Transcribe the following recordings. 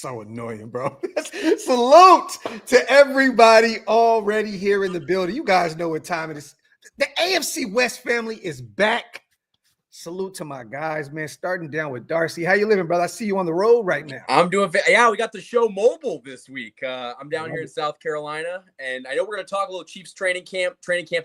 so annoying, bro. Salute to everybody already here in the building. You guys know what time it is. The AFC West family is back. Salute to my guys, man. Starting down with Darcy. How you living, brother? I see you on the road right now. I'm doing yeah, we got the show mobile this week. I'm down here in South Carolina, and I know we're going to talk a little Chiefs training camp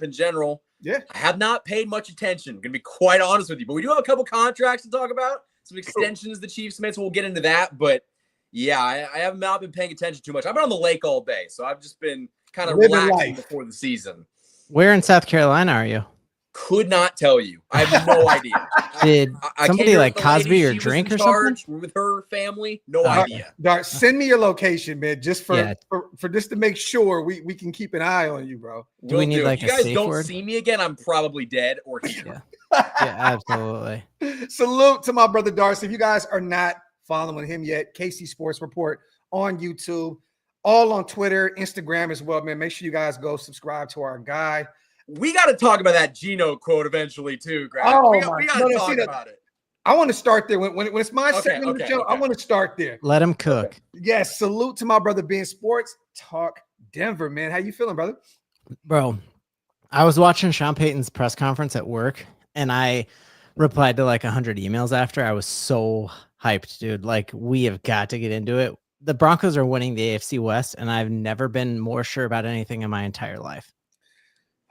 in general. Yeah. I have not paid much attention. I'm going to be quite honest with you, but we do have a couple contracts to talk about. Some extensions the Chiefs made, so we'll get into that. But yeah, I have not been paying attention too much. I've been on the lake all day, so I've just been kind of relaxing before the season. Where in South Carolina are you? Could not tell you. I have no idea. Did somebody like Cosby your drink or something? With her family? No idea. Dart, send me your location, man, just for just to make sure we can keep an eye on you, bro. Do we need like if you guys safe don't word? see me again, I'm probably dead or here. Yeah, absolutely. Salute to my brother Darcy. If you guys are not following him yet, KC Sports Report on YouTube, all on Twitter, Instagram as well, man. Make sure you guys go subscribe to our guy. We got to talk about that Geno quote eventually too, Graphk. Oh, we got to talk about it. I want to start there. When it's my segment of the show, I want to start there. Let him cook. Yes, salute to my brother being Sports Talk Denver, man. How you feeling, brother? Bro, I was watching Sean Payton's press conference at work, and I replied to like 100 emails after. I was so hyped, dude. Like, we have got to get into it. The Broncos are winning the AFC West, and I've never been more sure about anything in my entire life.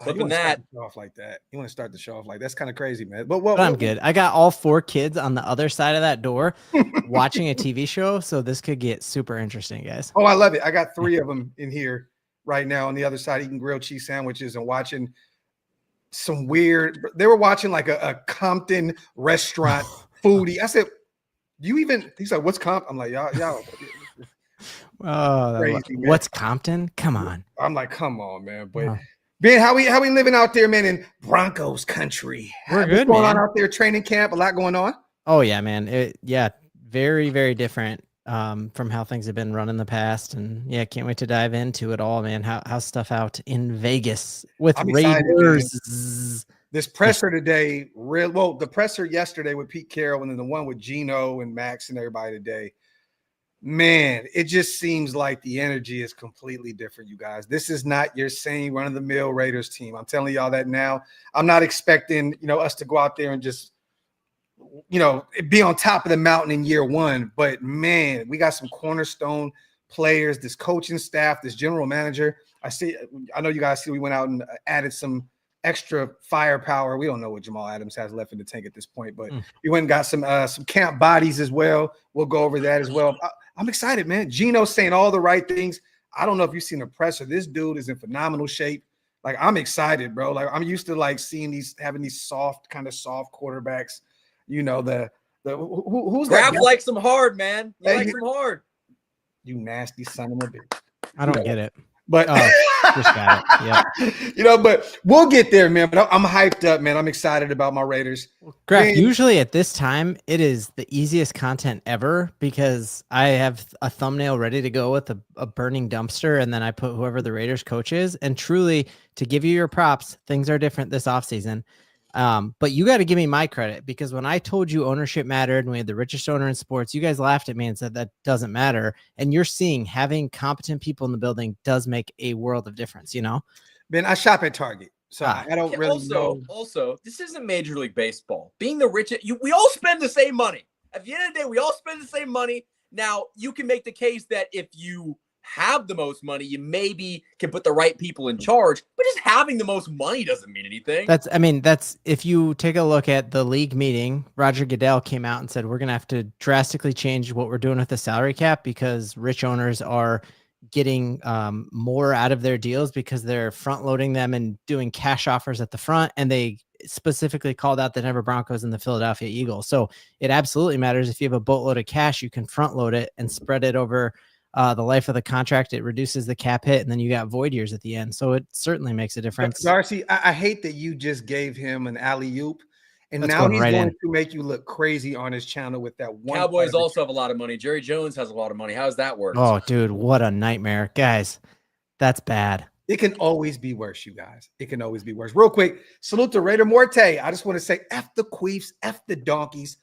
Flipping that off like that. You want to start the show off like that's kind of crazy, man. But I'm good. I got all 4 kids on the other side of that door watching a TV show, so this could get super interesting, guys. Oh, I love it. I got 3 of them in here right now on the other side eating grilled cheese sandwiches and watching some weird. They were watching like a Compton restaurant foodie. I said, "Do you even?" He's like, "What's Compton?" I'm like, "Y'all." Crazy, what's Compton? Come on. I'm like, come on, man. But Ben, how we living out there, man, in Broncos country? We're good, going man. on out there, training camp, a lot going on. Oh yeah, man. Very, very different from how things have been run in the past, and yeah, can't wait to dive into it all, man. How's stuff out in Vegas with Raiders? This presser today, the presser yesterday with Pete Carroll, and then the one with Geno and Max and everybody today. Man, it just seems like the energy is completely different, you guys. This is not your same run-of-the-mill Raiders team. I'm telling y'all that now. I'm not expecting, us to go out there and just, be on top of the mountain in year one. But, man, we got some cornerstone players, this coaching staff, this general manager. I know you guys see we went out and added some extra firepower. We don't know what Jamal Adams has left in the tank at this point, but we went and got some camp bodies as well. We'll go over that as well. I'm excited, man. Geno's saying all the right things. I don't know if you've seen the presser. This dude is in phenomenal shape. Like, I'm excited, bro. Like, I'm used to like seeing having these soft quarterbacks. Who's Graphk that? likes them hard, man. He likes them hard. You nasty son of a bitch. I don't get it. But just got it. Yeah. But we'll get there, man. But I'm hyped up, man. I'm excited about my Raiders. Graphk, usually at this time, it is the easiest content ever because I have a thumbnail ready to go with a burning dumpster, and then I put whoever the Raiders coach is. And truly, to give you your props, things are different this offseason. But you got to give me my credit because when I told you ownership mattered and we had the richest owner in sports, you guys laughed at me and said that doesn't matter. And you're seeing having competent people in the building does make a world of difference, Ben, I shop at Target, so I don't really know. Also, this isn't Major League Baseball. Being the richest, we all spend the same money. At the end of the day, we all spend the same money. Now, you can make the case that if you have the most money, you maybe can put the right people in charge, but just having the most money doesn't mean anything. That's if you take a look at the league meeting, Roger Goodell came out and said, we're going to have to drastically change what we're doing with the salary cap because rich owners are getting more out of their deals because they're front loading them and doing cash offers at the front. And they specifically called out the Denver Broncos and the Philadelphia Eagles. So it absolutely matters. If you have a boatload of cash, you can front load it and spread it over the life of the contract. It reduces the cap hit, and then you got void years at the end. So it certainly makes a difference. Darcy, I hate that you just gave him an alley-oop, and now he's going to make you look crazy on his channel with that one. Cowboys also have a lot of money. Jerry Jones has a lot of money. How does that work? Oh, dude, what a nightmare. Guys, that's bad. It can always be worse, you guys. It can always be worse. Real quick, salute to Raider Morte. I just want to say F the Queefs, F the Donkeys.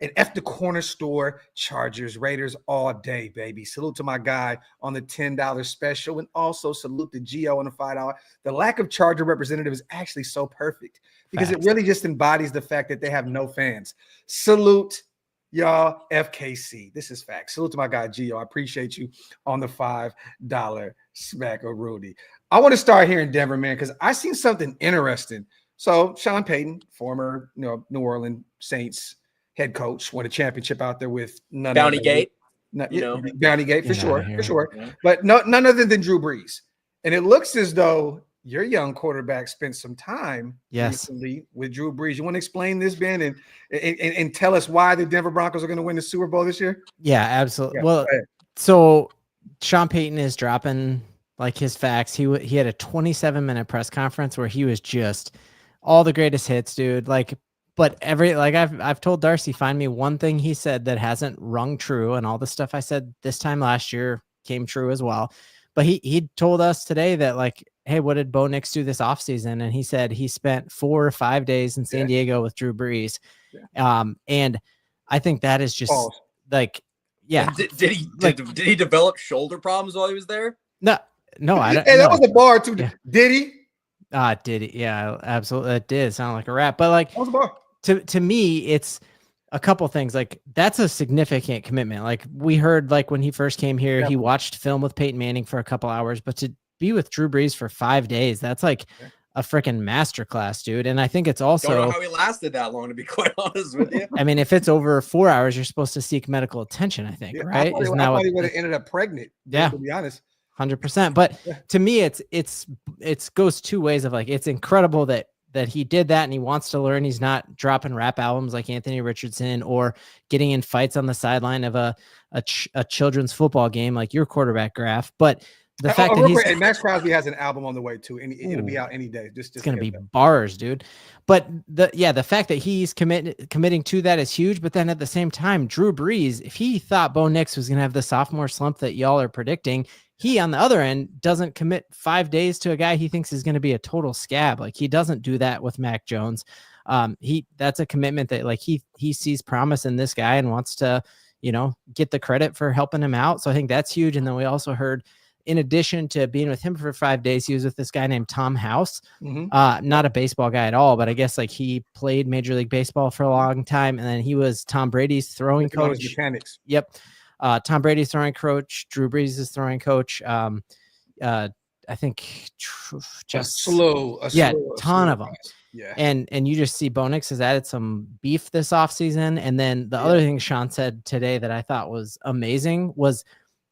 And F the corner store, Chargers, Raiders all day, baby. Salute to my guy on the $10 special, and also salute to Geo on the $5. The lack of Charger representative is actually so perfect because Facts. it really just embodies the fact that they have no fans. Salute, y'all, FKC. This is facts. Salute to my guy, Geo. I appreciate you on the $5 smack of Rudy. I want to start here in Denver, man, because I seen something interesting. So Sean Payton, former New Orleans Saints head coach, won a championship out there with Bounty Gate. Bounty Gate for sure. Yeah. But none other than Drew Brees. And it looks as though your young quarterback spent some time recently with Drew Brees. You want to explain this, Ben, and tell us why the Denver Broncos are going to win the Super Bowl this year? Yeah, absolutely. Well, so Sean Payton is dropping like his facts. He had a 27-minute press conference where he was just all the greatest hits, dude. But I've told Darcy, find me one thing he said that hasn't rung true, and all the stuff I said this time last year came true as well. But he told us today that hey, what did Bo Nix do this offseason? And he said he spent 4 or 5 days in San Diego with Drew Brees. Yeah. And I think that is just Did he develop shoulder problems while he was there? No, I don't. Hey, that was a bar too. Yeah. Did he? Did he? Yeah, absolutely. It did sound like a rap, but that was a bar. To me, it's a couple things. That's a significant commitment. We heard when he first came here, he watched film with Peyton Manning for a couple hours, but to be with Drew Brees for 5 days, that's a freaking masterclass, dude. And I think it's also don't know how he lasted that long, to be quite honest with you. I mean, if it's over 4 hours, you're supposed to seek medical attention, I think, right? I thought he would have ended up pregnant. Yeah, to be honest. 100%. But to me, it goes two ways of it's incredible that he did that and he wants to learn. He's not dropping rap albums like Anthony Richardson or getting in fights on the sideline of a children's football game like your quarterback, Graphk. But the fact that and Max Crosby has an album on the way too, and it'll be out any day. Just it's gonna be bars, dude. But the fact that he's committing to that is huge. But then at the same time, Drew Brees, if he thought Bo Nix was gonna have the sophomore slump that y'all are predicting, he on the other end doesn't commit 5 days to a guy he thinks is going to be a total scab. He doesn't do that with Mac Jones. That's a commitment that he sees promise in this guy and wants to, get the credit for helping him out. So I think that's huge. And then we also heard, in addition to being with him for 5 days, he was with this guy named Tom House, not a baseball guy at all, but I guess he played Major League Baseball for a long time. And then he was Tom Brady's throwing coach. Mechanics. Yep. Tom Brady's throwing coach, Drew Brees is throwing coach. I think just a ton of them. Yeah. And you just see Bo Nix has added some beef this offseason. And then the other thing Sean said today that I thought was amazing was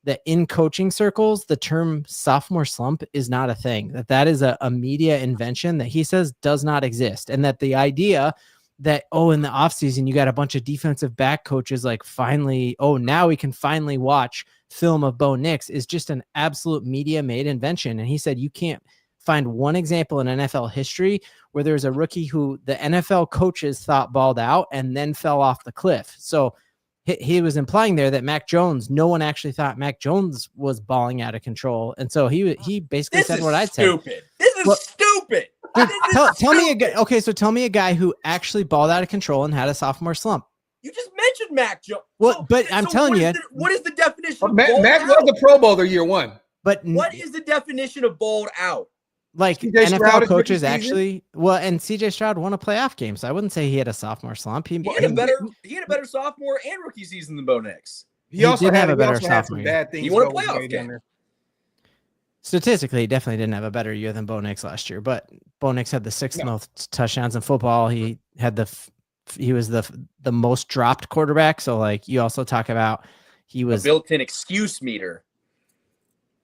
that in coaching circles, the term sophomore slump is not a thing, that is a media invention that he says does not exist. And that the idea that, in the offseason, you got a bunch of defensive back coaches finally, now we can finally watch film of Bo Nix is just an absolute media made invention. And he said, you can't find one example in NFL history where there's a rookie who the NFL coaches thought balled out and then fell off the cliff. So he was implying there that Mac Jones, no one actually thought Mac Jones was balling out of control. And so he basically said what I'd say. This is stupid. Dude, tell me a guy. Okay, so tell me a guy who actually balled out of control and had a sophomore slump. You just mentioned Mac Jones. Well, but I'm telling you, what is the definition of Mac was the Pro Bowler year one. But what is the definition of balled out? NFL coaches actually, and CJ Stroud won a playoff game, so I wouldn't say he had a sophomore slump. He had a better sophomore and rookie season than Bo Nix. He also did have a better sophomore. Bad things. He won a playoff game. Statistically, he definitely didn't have a better year than Bo Nix last year, but Bo Nix had the 6th most touchdowns in football. He had he was the most dropped quarterback. So you also talk about he was a built-in excuse meter.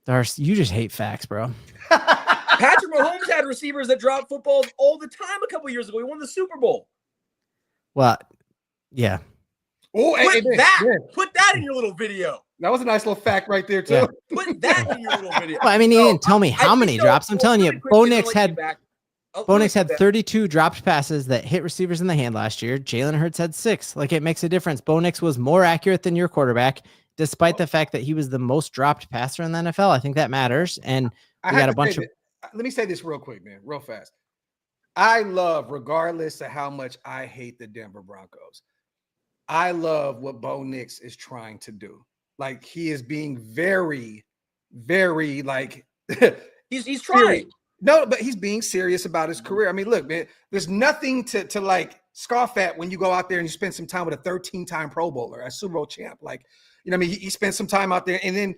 You just hate facts, bro. Patrick Mahomes had receivers that dropped footballs all the time a couple years ago. He won the Super Bowl. Well, yeah. Oh, put that in your little video. That was a nice little fact right there, too. Yeah. Put that in your little video. Well, I mean, he didn't tell me how many drops. I'm telling you, Bo Nix had 32 dropped passes that hit receivers in the hand last year. Jalen Hurts had 6. It makes a difference. Bo Nix was more accurate than your quarterback, despite the fact that he was the most dropped passer in the NFL. I think that matters. And we got a bunch of. Let me say this real quick, man, real fast. I love, regardless of how much I hate the Denver Broncos, I love what Bo Nix is trying to do. Like, he is being very, very like he's trying. No, but he's being serious about his career. I mean, look, man, there's nothing to like scoff at when you go out there and you spend some time with a 13-time Pro Bowler, a Super Bowl champ. Like, you know, I mean, he spent some time out there, and then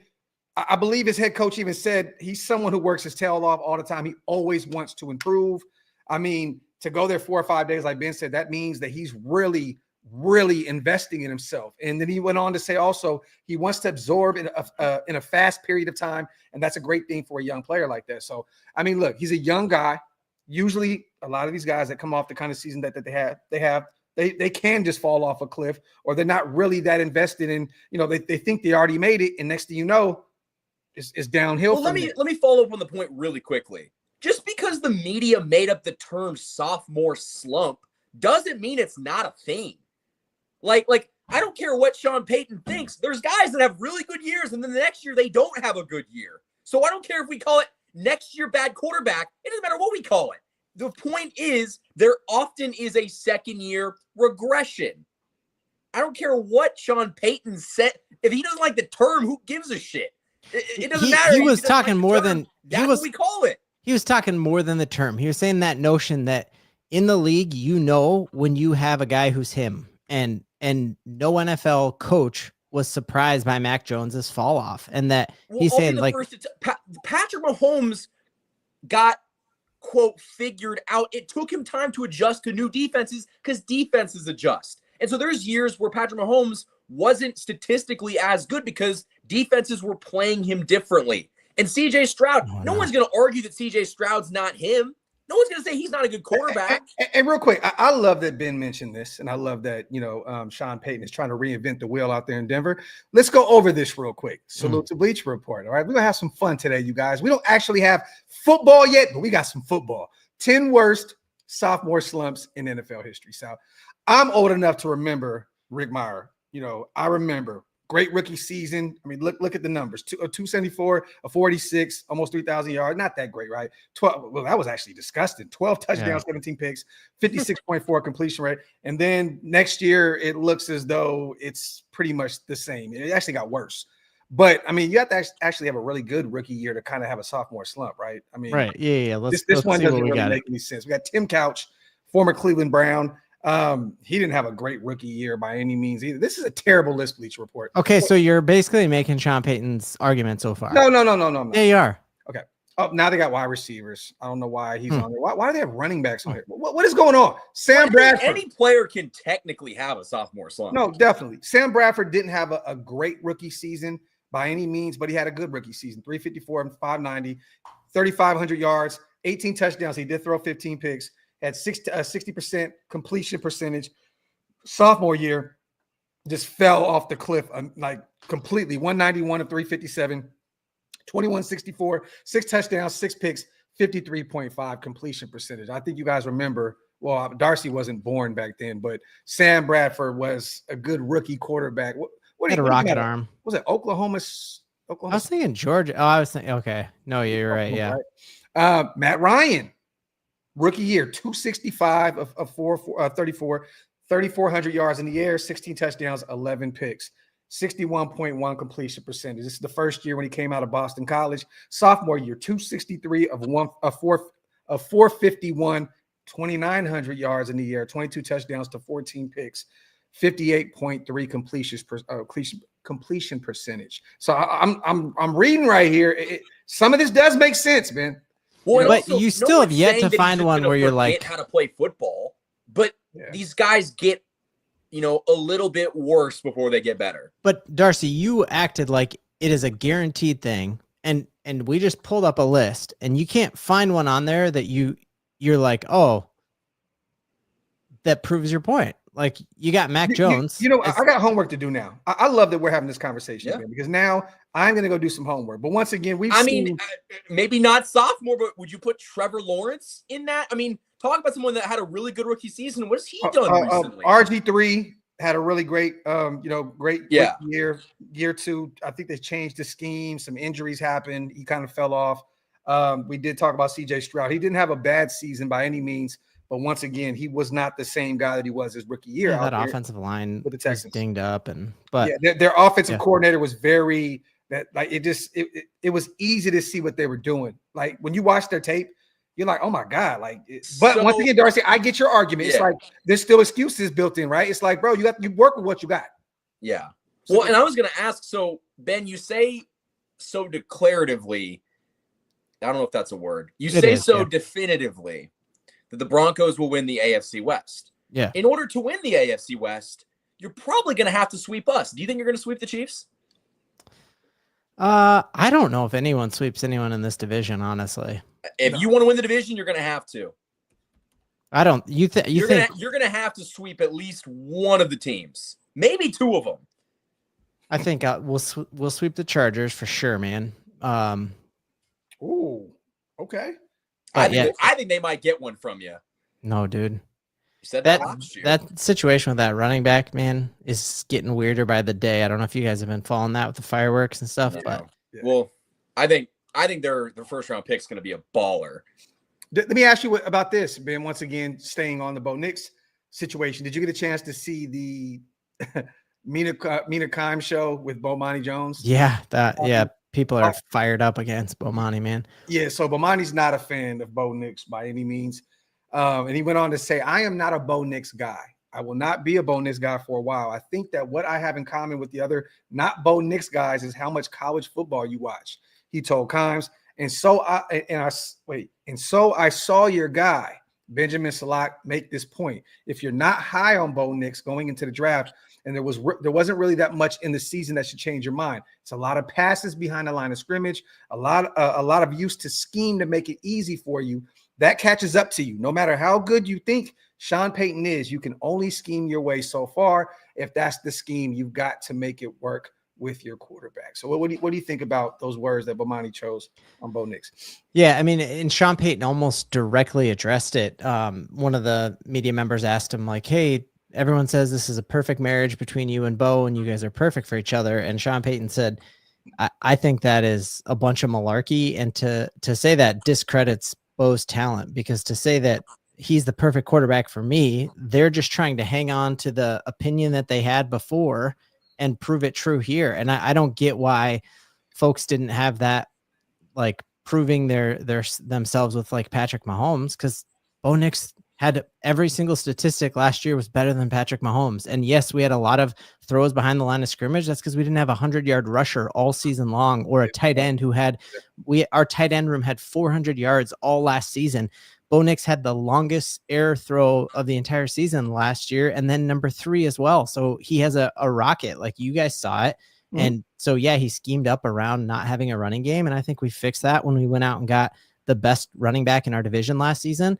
I believe his head coach even said he's someone who works his tail off all the time. He always wants to improve. I mean, to go there 4 or 5 days, like Ben said, that means that he's really, really investing in himself. And then he went on to say also he wants to absorb in a fast period of time, and that's a great thing for a young player like that. So, I mean, look, he's a young guy. Usually, a lot of these guys that come off the kind of season that they can just fall off a cliff, or they're not really that invested in. You know, they think they already made it, and next thing you know, it's downhill. Well, let me follow up on the point really quickly. Just because the media made up the term sophomore slump doesn't mean it's not a thing. Like I don't care what Sean Payton thinks. There's guys that have really good years, and then the next year they don't have a good year. So I don't care if we call it next year bad quarterback. It doesn't matter what we call it. The point is there often is a second year regression. I don't care what Sean Payton said. If he doesn't like the term, who gives a shit? It doesn't matter. He was talking more than that's what we call it. He was talking more than the term. He was saying that notion that in the league, you know, when you have a guy who's him, and no NFL coach was surprised by Mac Jones's fall off, and that he's saying like Patrick Mahomes got quote figured out. It took him time to adjust to new defenses because defenses adjust. And so there's years where Patrick Mahomes wasn't statistically as good because defenses were playing him differently. And CJ Stroud, no one's going to argue that CJ Stroud's not him. No one's going to say he's not a good quarterback. And real quick, I love that Ben mentioned this, and I love that, you know, Sean Payton is trying to reinvent the wheel out there in Denver. Let's go over this real quick. Salute to Bleacher Report. All right, we're going to have some fun today, you guys. We don't actually have football yet, but we got some football. 10 worst sophomore slumps in NFL history. So I'm old enough to remember Rick Meyer. You know, I remember great rookie season. I mean, look at the numbers. 274, a 46, almost 3,000 yards. Not that great, right? 12. Well, that was actually disgusting. 12 touchdowns, 17 picks, 56.4 completion rate. And then next year, it looks as though it's pretty much the same. It actually got worse. But, I mean, you have to actually have a really good rookie year to kind of have a sophomore slump, right? I mean, right. Yeah. Let's one doesn't really make any sense. We got Tim Couch, former Cleveland Brown. He didn't have a great rookie year by any means either. This is a terrible list, Bleacher Report. Okay, so you're basically making Sean Payton's argument so far. No. Yeah, you are. Okay. Oh, now they got wide receivers. I don't know why he's on there. Why do they have running backs on here? What is going on? Sam Bradford. Any player can technically have a sophomore slump. No, definitely. Sam Bradford didn't have a great rookie season by any means, but he had a good rookie season. 354 and 590, 3,500 yards, 18 touchdowns. He did throw 15 picks. Had 60% completion percentage. Sophomore year, just fell off the cliff like completely. 191 of 357, 2164, 6 touchdowns, 6 picks, 53.5 completion percentage. I think you guys remember. Well, Darcy wasn't born back then, but Sam Bradford was a good rookie quarterback. What had a rocket arm. Was it Oklahoma? I was thinking Georgia. Oh, I was thinking. Okay, no, you're right. Yeah, right. Matt Ryan. Rookie year, 265 of 34, 3,400 yards in the air, 16 touchdowns, 11 picks, 61.1 completion percentage. This is the first year when he came out of Boston College. Sophomore year, 263 of 451, 2,900 yards in the air, 22 touchdowns to 14 picks, 58.3 completion percentage. So I'm reading right here. Some of this does make sense, man. Well, but also, you still have yet to find one where you're like how to play football, but these guys get, you know, a little bit worse before they get better. But Darcy, you acted like it is a guaranteed thing, and we just pulled up a list, and you can't find one on there that you're like, oh, that proves your point. Like you got Mac Jones. You know, I got homework to do now. I love that we're having this conversation again, because now I'm going to go do some homework. But once again, maybe not sophomore, but would you put Trevor Lawrence in that? I mean, talk about someone that had a really good rookie season. What has he done recently? RG3 had a really great, great year. Year 2, I think they changed the scheme. Some injuries happened. He kind of fell off. We did talk about CJ Stroud. He didn't have a bad season by any means, But once again, he was not the same guy that he was his rookie year. That offensive line with the was Texans dinged up, but their offensive coordinator was very it was easy to see what they were doing. Like when you watch their tape, you're like, oh my God. But once again, Darcy, I get your argument. It's like there's still excuses built in, right? It's like, bro, you work with what you got. Yeah. Well, and I was gonna ask, so Ben, you say so declaratively, I don't know if that's a word. You say definitively that the Broncos will win the AFC West. Yeah. In order to win the AFC West, you're probably going to have to sweep us. Do you think you're going to sweep the Chiefs? I don't know if anyone sweeps anyone in this division, honestly. If you want to win the division, you're going to have to. I don't. You're think you're going to have to sweep at least one of the teams, maybe two of them. I think we'll sweep the Chargers for sure, man. Ooh, okay. I think they might get one from you. No, dude. You said that last year. That situation with that running back, man, is getting weirder by the day. I don't know if you guys have been following that with the fireworks and stuff, but well, I think their first round pick is going to be a baller. Let me ask you about this, Ben. Once again, staying on the Bo Nix situation, did you get a chance to see the Mina Kimes show with Bomani Jones? Yeah, people are fired up against Bomani, man. Yeah, so Bomani's not a fan of Bo Nix by any means. And he went on to say, I am not a Bo Nix guy. I will not be a Bo Nix guy for a while. I think that what I have in common with the other not Bo Nix guys is how much college football you watch. He told Kimes. And so I saw your guy, Benjamin Salak, make this point. If you're not high on Bo Nix going into the draft, and there wasn't really that much in the season that should change your mind. It's a lot of passes behind the line of scrimmage, a lot of use to scheme to make it easy for you. That catches up to you. No matter how good you think Sean Payton is, you can only scheme your way so far. If that's the scheme, you've got to make it work with your quarterback. So what do you think about those words that Bomani chose on Bo Nix? Yeah, I mean, and Sean Payton almost directly addressed it. One of the media members asked him, like, hey, everyone says this is a perfect marriage between you and Bo, and you guys are perfect for each other. And Sean Payton said, I think that is a bunch of malarkey. And to say that discredits Bo's talent, because to say that he's the perfect quarterback for me, they're just trying to hang on to the opinion that they had before and prove it true here. And I don't get why folks didn't have that, like, proving themselves with like Patrick Mahomes, because Bo Nix had every single statistic last year was better than Patrick Mahomes. And yes, we had a lot of throws behind the line of scrimmage. That's because we didn't have a 100-yard rusher all season long, or a tight end who our tight end room had 400 yards all last season. Bo Nix had the longest air throw of the entire season last year, and then number 3 as well. So he has a rocket, like you guys saw it. Mm-hmm. And so, yeah, he schemed up around not having a running game. And I think we fixed that when we went out and got the best running back in our division last season.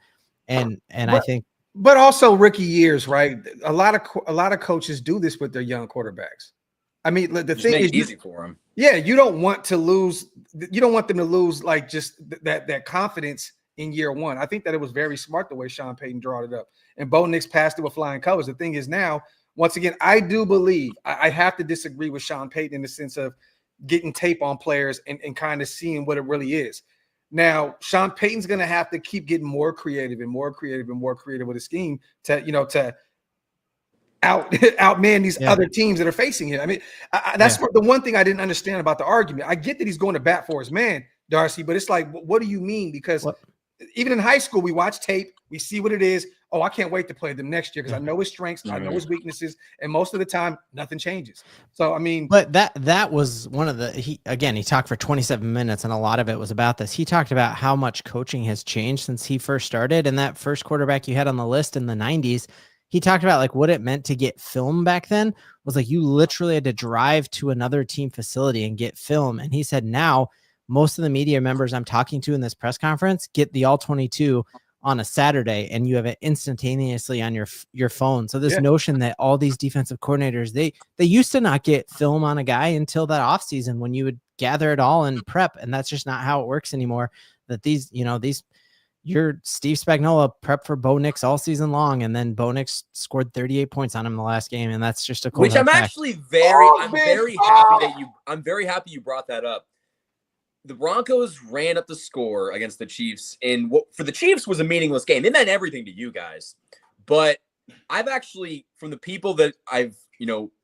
I think, but also rookie years, right? A lot of coaches do this with their young quarterbacks. I mean, the thing is easy for them. Yeah, you don't want to lose. You don't want them to lose like just that confidence in year one. I think that it was very smart the way Sean Payton drawed it up, and Bo Nix passed it with flying colors. The thing is now, once again, I do believe I have to disagree with Sean Payton in the sense of getting tape on players and kind of seeing what it really is. Now, Sean Payton's going to have to keep getting more creative with his scheme to outman these other teams that are facing him. I mean, that's the one thing I didn't understand about the argument. I get that he's going to bat for his man, Darcy, but it's like, what do you mean? Because even in high school, we watch tape, we see what it is. Oh, I can't wait to play them next year because I know his strengths, I know his weaknesses, and most of the time, nothing changes. So, I mean, but that was one of the he talked for 27 minutes, and a lot of it was about this. He talked about how much coaching has changed since he first started, and that first quarterback you had on the list in the 90s. He talked about like what it meant to get film back then was like you literally had to drive to another team facility and get film. And he said now most of the media members I'm talking to in this press conference get the All-22 on a Saturday, and you have it instantaneously on your phone. So this notion that all these defensive coordinators, they used to not get film on a guy until that offseason when you would gather it all and prep. And that's just not how it works anymore. That your Steve Spagnuolo prepped for Bo Nix all season long, and then Bo Nix scored 38 points on him in the last game. And that's just a cool I'm very happy you brought that up. the Broncos ran up the score against the Chiefs in what for the Chiefs was a meaningless game. It meant everything to you guys. But I've actually, from the people that I've,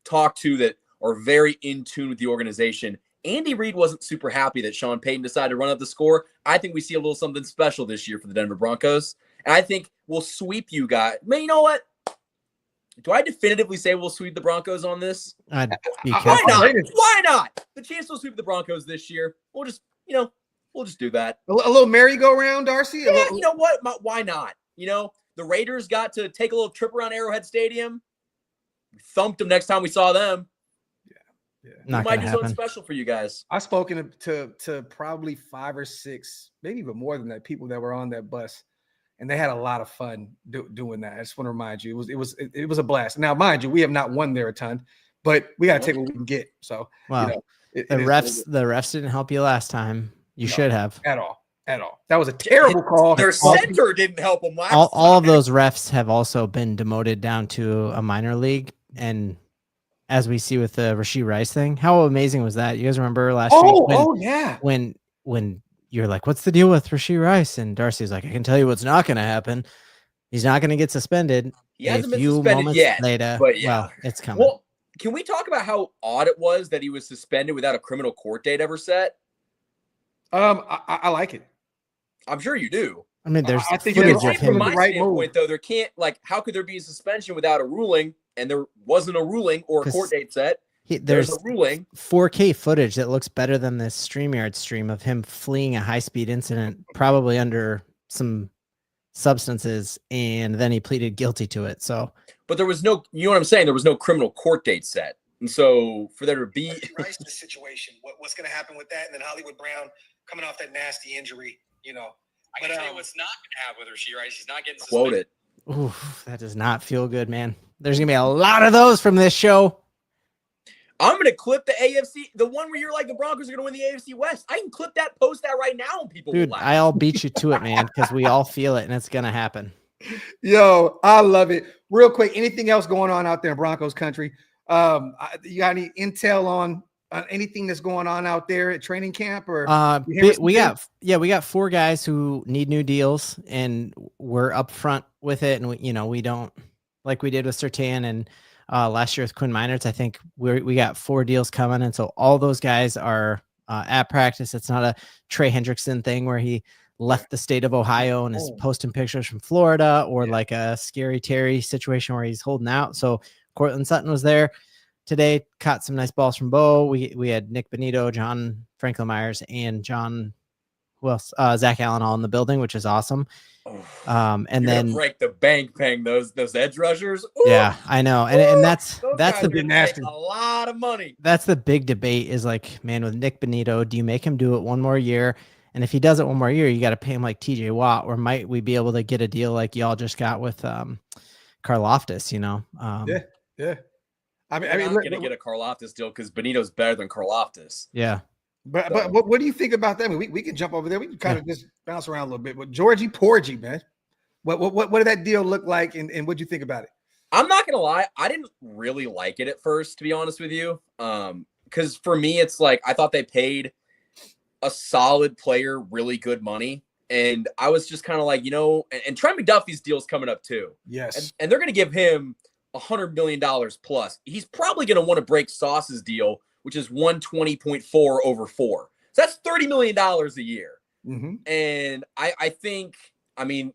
talked to that are very in tune with the organization, Andy Reid wasn't super happy that Sean Payton decided to run up the score. I think we see a little something special this year for the Denver Broncos. And I think we'll sweep you guys. Man, you know what? Do I definitively say we'll sweep the Broncos on this? I'd be Why careful. not? Why not? The chance will sweep the Broncos this year. We'll just do that. A little merry-go-round, Darcy? Yeah, you know what? Why not? The Raiders got to take a little trip around Arrowhead Stadium. We thumped them next time we saw them. Yeah. We might do something special for you guys. I've spoken to probably 5 or 6, maybe even more than that, people that were on that bus, and they had a lot of fun doing that. I just want to remind you, it was a blast. Now, mind you, we have not won there a ton, but we got to take what we can get. So, wow. The refs didn't help you last time. You should have at all. That was a terrible call. Their center didn't help them last time. All of those refs have also been demoted down to a minor league, and as we see with the Rashee Rice thing, how amazing was that? You guys remember last week? When you're like, what's the deal with Rashee Rice? And Darcy's like, I can tell you what's not going to happen. He's not going to get suspended. He hasn't been suspended yet. Later, but yeah. Well, it's coming. Well, can we talk about how odd it was that he was suspended without a criminal court date ever set? I like it. I'm sure you do. I mean, there's I think footage it's of from him. my right standpoint, though, there can't how could there be a suspension without a ruling? And there wasn't a ruling or a court date set. There's a ruling. 4K footage that looks better than this StreamYard stream of him fleeing a high-speed incident, probably under some substances, and then he pleaded guilty to it. So, but there was no, you know what I'm saying? There was no criminal court date set, and so for there to be Rice the situation, what's going to happen with that? And then Hollywood Brown coming off that nasty injury, I can tell you what's not going to happen with Rashee Rice. He's not getting quote suspended. it. oof, that does not feel good, man. There's gonna be a lot of those from this show. I'm going to clip the AFC, the one where you're like the Broncos are going to win the AFC West. I can clip that, post that right now, and people Dude, will laugh. I'll beat you to it, man, because we all feel it, and it's gonna happen. Yo, I love it. Real quick, anything else going on out there in Broncos country? You got any intel on anything that's going on out there at training camp? Or we got 4 guys who need new deals, and we're upfront with it, and we don't, like we did with Surtain and last year with Quinn Meinerz. I think we got 4 deals coming, and so all those guys are at practice. It's not a Trey Hendrickson thing where he left the state of Ohio and is posting pictures from Florida, or like a Scary Terry situation where he's holding out. So Cortland Sutton was there today, caught some nice balls from Bo. We had Nick Benito, John Franklin Myers, and Zach Allen all in the building, which is awesome. And You're then gonna break the bank paying those edge rushers. Ooh, yeah, I know. And that's the big nasty. A lot of money. That's the big debate is like, man, with Nick Benito, do you make him do it one more year? And if he does it one more year, you got to pay him like TJ Watt, or might we be able to get a deal like y'all just got with Karlaftis, Yeah. I mean, we're not going to get a Karlaftis deal because Benito's better than Karlaftis. Yeah. But what do you think about that? I mean, we can jump over there. We can kind of just bounce around a little bit. But Georgie Porgy, man, what did that deal look like, and what do you think about it? I'm not gonna lie, I didn't really like it at first, to be honest with you. Because for me, it's like I thought they paid a solid player really good money, and I was just kind of like, and Trent McDuffie's deal's coming up too. Yes, and they're gonna give him $100 million plus. He's probably gonna want to break Sauce's deal, which is 120.4 over 4. So that's $30 million a year. Mm-hmm. And I think,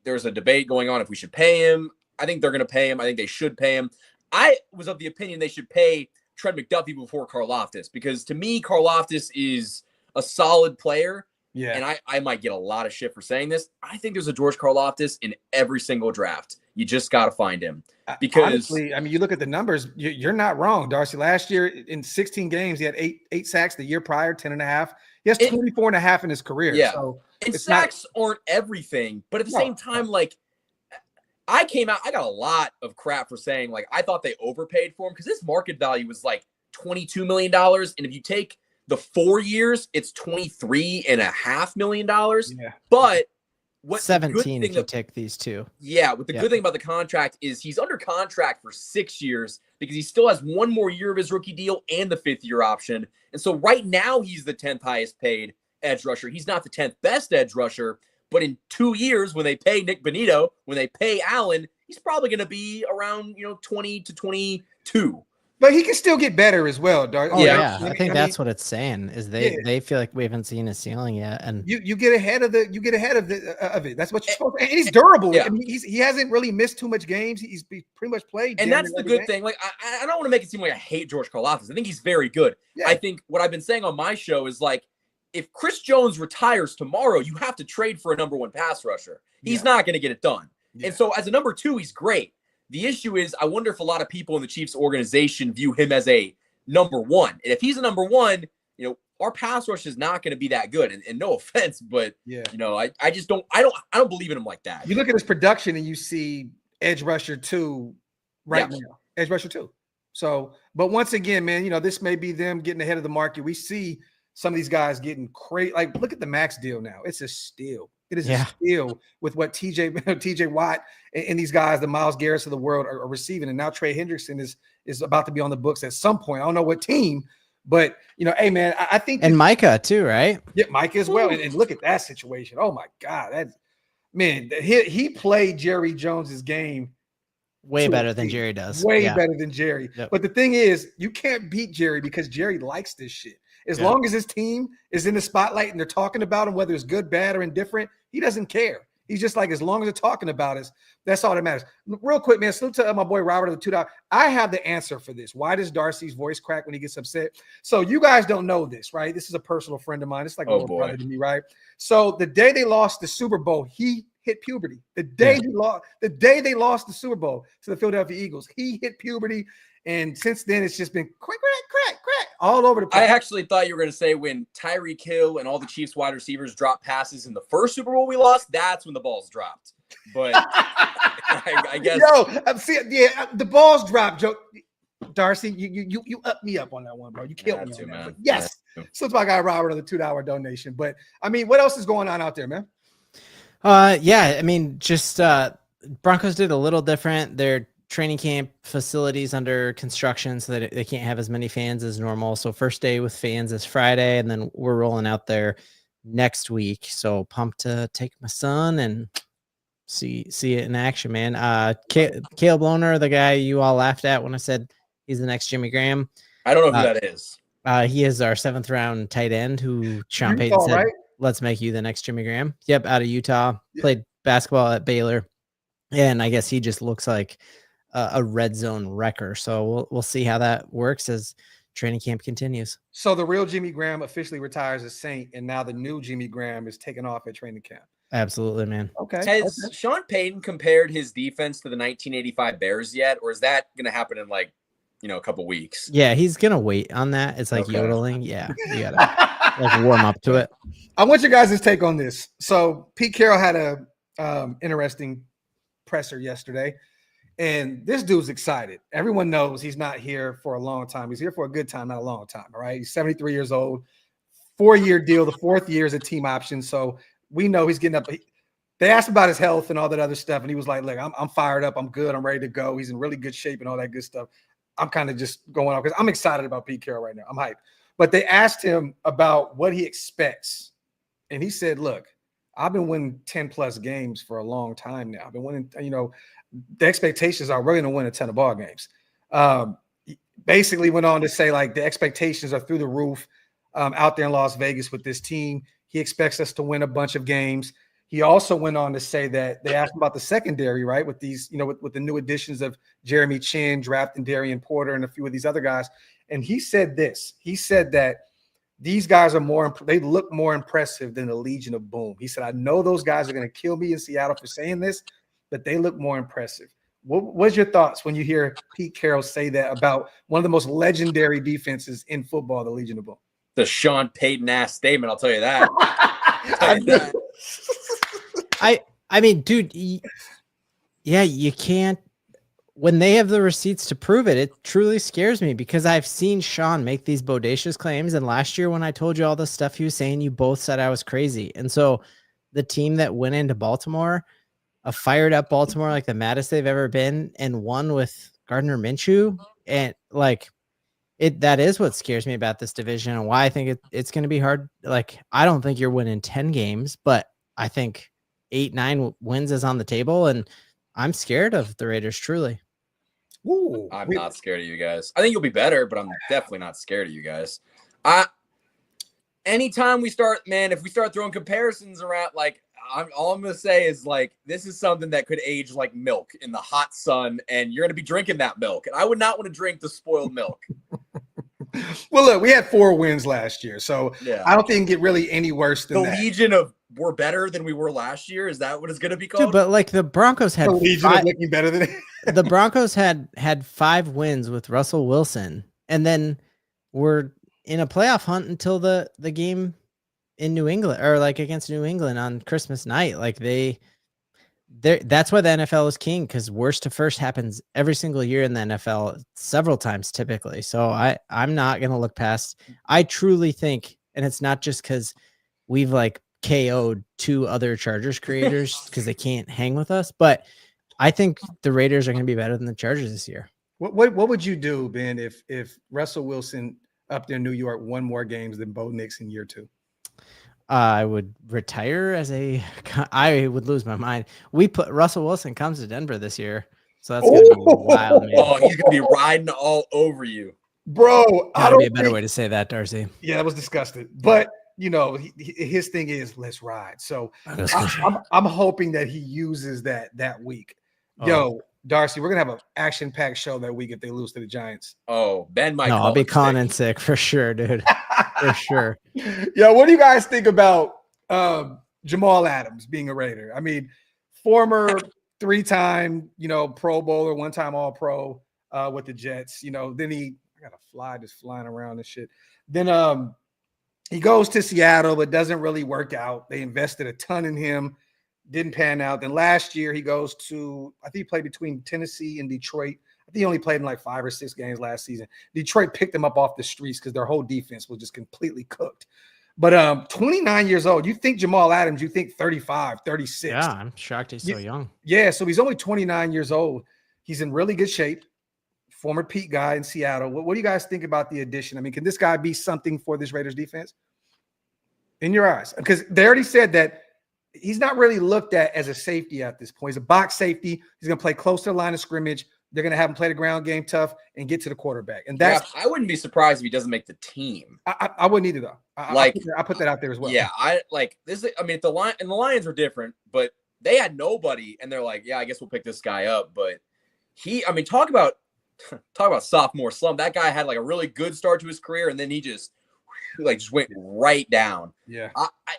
there's a debate going on if we should pay him. I think they're going to pay him. I think they should pay him. I was of the opinion they should pay Trent McDuffie before Karlaftis, because to me, Karlaftis is a solid player. Yeah. And I might get a lot of shit for saying this. I think there's a George Karlaftis in every single draft. You just got to find him. Because honestly, you look at the numbers, you're not wrong, Darcy. Last year in 16 games, he had eight sacks. The year prior, 10.5. He has 24.5 in his career. Yeah. So and sacks aren't everything, but at the same time, like, I got a lot of crap for saying, like, I thought they overpaid for him because his market value was like $22 million. And if you take the 4 years, it's $23.5 million. Yeah. But what's 17 if you take these two. Yeah. What the good thing about the contract is he's under contract for 6 years because he still has 1 more year of his rookie deal and the 5th year option. And so right now he's the 10th highest paid. edge rusher. He's not the 10th best edge rusher, but in 2 years, when they pay Nick Bonito, when they pay Allen, he's probably going to be around 20 to 22. But he can still get better as well, Darth. Oh, Yeah. yeah. I think that's what it's saying is they feel like we haven't seen his ceiling yet. And you get ahead of it. That's what you're supposed to. And he's durable. Yeah. I mean, he hasn't really missed too much games. He's pretty much played. And that's the good thing. Like, I don't want to make it seem like I hate George Karlaftis. I think he's very good. Yeah. I think what I've been saying on my show is like, if Chris Jones retires tomorrow, you have to trade for a number 1 pass rusher. He's not going to get it done. Yeah. And so as a number 2, he's great. The issue is, I wonder if a lot of people in the Chiefs organization view him as a number 1. And if he's a number 1, our pass rush is not going to be that good. And no offense, but I just don't believe in him like that. You look at his production and you see edge rusher 2 now. Edge rusher 2. So, but once again, man, this may be them getting ahead of the market. We see some of these guys getting crazy. Like, look at the Max deal now. It's a steal. It is a steal with what TJ Watt and these guys, the Myles Garretts of the world, are receiving. And now Trey Hendrickson is about to be on the books at some point. I don't know what team, but hey man, I think Micah too, right? Yeah, Micah as well. And look at that situation. Oh my God, he played Jerry Jones's game way better than Jerry does. Way better than Jerry. Yep. But the thing is, you can't beat Jerry because Jerry likes this shit. As long as his team is in the spotlight and they're talking about him, whether it's good, bad, or indifferent, he doesn't care. He's just like, as long as they're talking about us, that's all that matters. Real quick, man, salute to my boy Robert of the $2. I have the answer for this. Why does Darcy's voice crack when he gets upset? So you guys don't know this, right? This is a personal friend of mine. It's like a little brother to me, right? So the day they lost the Super Bowl, he hit puberty. The day they lost the Super Bowl to the Philadelphia Eagles, he hit puberty. And since then, it's just been crack all over the place. I actually thought you were going to say when Tyreek Hill and all the Chiefs wide receivers dropped passes in the first Super Bowl we lost, that's when the balls dropped. But I guess. The balls dropped, Joe. Darcy, you up me up on that one, bro. You killed me on that. Man. But yes. So it's my guy Robert of the $2 donation. But I mean, what else is going on out there, man? I mean, just Broncos did a little different. Their training camp facilities under construction, so that they can't have as many fans as normal. So first day with fans is Friday, and then we're rolling out there next week. So pumped to take my son and see it in action, man. Caleb Lohner, the guy you all laughed at when I said he's the next Jimmy Graham. I don't know who that is. He is our 7th round tight end who Sean Payton said, let's make you the next Jimmy Graham. Yep, out of Utah. Played basketball at Baylor. And I guess he just looks like a red zone wrecker. So we'll see how that works as training camp continues. So the real Jimmy Graham officially retires as Saint, and now the new Jimmy Graham is taking off at training camp. Absolutely, man. Okay. Has Sean Payton compared his defense to the 1985 Bears yet, or is that going to happen in a couple weeks? Yeah, he's gonna wait on that. It's like yodeling. Yeah, you gotta warm up to it. I want your guys' take on this. So Pete Carroll had a interesting presser yesterday, and this dude's excited. Everyone knows he's not here for a long time. He's here for a good time, not a long time. All right, he's 73 years old, 4-year deal. The 4th year is a team option, so we know he's getting up. They asked about his health and all that other stuff, and he was like, "Look, I'm fired up. I'm good. I'm ready to go. He's in really good shape and all that good stuff." I'm kind of just going off because I'm excited about Pete Carroll right now. I'm hyped. But they asked him about what he expects, and he said, "Look, I've been winning 10+ games for a long time now. I've been winning. The expectations are we're going to win a ton of ball games." Basically, went on to say like the expectations are through the roof out there in Las Vegas with this team. He expects us to win a bunch of games. He also went on to say that they asked about the secondary, right? With these, with the new additions of Jeremy Chin, drafting Darian Porter, and a few of these other guys. And he said this. He said that these guys they look more impressive than the Legion of Boom. He said, "I know those guys are going to kill me in Seattle for saying this, but they look more impressive." What's your thoughts when you hear Pete Carroll say that about one of the most legendary defenses in football, the Legion of Boom? The Sean Payton ass statement, I'll tell you that. I mean, dude, you can't. When they have the receipts to prove it, it truly scares me because I've seen Sean make these bodacious claims. And last year when I told you all the stuff he was saying, you both said I was crazy. And so the team that went into Baltimore, a fired up Baltimore, like the maddest they've ever been, and won with Gardner Minshew, and like That is what scares me about this division and why I think it's going to be hard. Like, I don't think you're winning 10 games, but I think 8-9 wins is on the table, and I'm scared of the Raiders, truly. Ooh, I'm not scared of you guys. I think you'll be better, but I'm definitely not scared of you guys. Anytime we start, man, if we start throwing comparisons around, like, all I'm going to say is, like, this is something that could age like milk in the hot sun, and you're going to be drinking that milk. And I would not want to drink the spoiled milk. Well, look, we had 4 wins last year, so Yeah. I don't think it can get really any worse than The that. Legion of we're better than we were last year. Is that what it's going to be called? Dude, but like the Broncos had The Legion of looking better than the Broncos had 5 wins with Russell Wilson, and then were in a playoff hunt until the game in New England, or like against New England on Christmas night. Like that's why the NFL is king, because worst to first happens every single year in the NFL, several times typically. So I'm not going to look past. I truly think, and it's not just because we've like KO'd 2 other Chargers creators because they can't hang with us, but I think the Raiders are going to be better than the Chargers this year. What would you do, Ben, if Russell Wilson up there in New York won more games than Bo Nix in year 2? I would retire I would lose my mind. Russell Wilson comes to Denver this year, so that's going to be wild, man. Oh, he's going to be riding all over you. Bro, Gotta be a better way to say that, Darcy. Yeah, that was disgusting. But, you know, his thing is, let's ride. So I'm hoping that he uses that week. Yo, Darcy, we're going to have an action-packed show that week if they lose to the Giants. Oh, Ben might. No, I'll be calling in sick for sure, dude. For sure. Yo, what do you guys think about Jamal Adams being a Raider? I mean, former 3-time, Pro Bowler, 1-time All-Pro with the Jets. Then I got a fly just flying around and shit. Then he goes to Seattle, but doesn't really work out. They invested a ton in him. Didn't pan out. Then last year he goes to, I think he played between Tennessee and Detroit. I think he only played in like 5 or 6 games last season. Detroit picked him up off the streets because their whole defense was just completely cooked. But 29 years old, you think Jamal Adams, you think 35, 36. Yeah, I'm shocked he's so young. Yeah, so he's only 29 years old. He's in really good shape. Former Pete guy in Seattle. What do you guys think about the addition? I mean, can this guy be something for this Raiders defense? In your eyes? Because they already said that he's not really looked at as a safety at this point. He's a box safety. He's going to play close to the line of scrimmage. They're going to have him play the ground game tough and get to the quarterback. And that's I wouldn't be surprised if he doesn't make the team. I wouldn't either, though. I put that out there as well. Yeah, the Lions were different, but they had nobody, and they're like, yeah, I guess we'll pick this guy up. But talk about sophomore slump. That guy had like a really good start to his career, and then he just went right down. Yeah.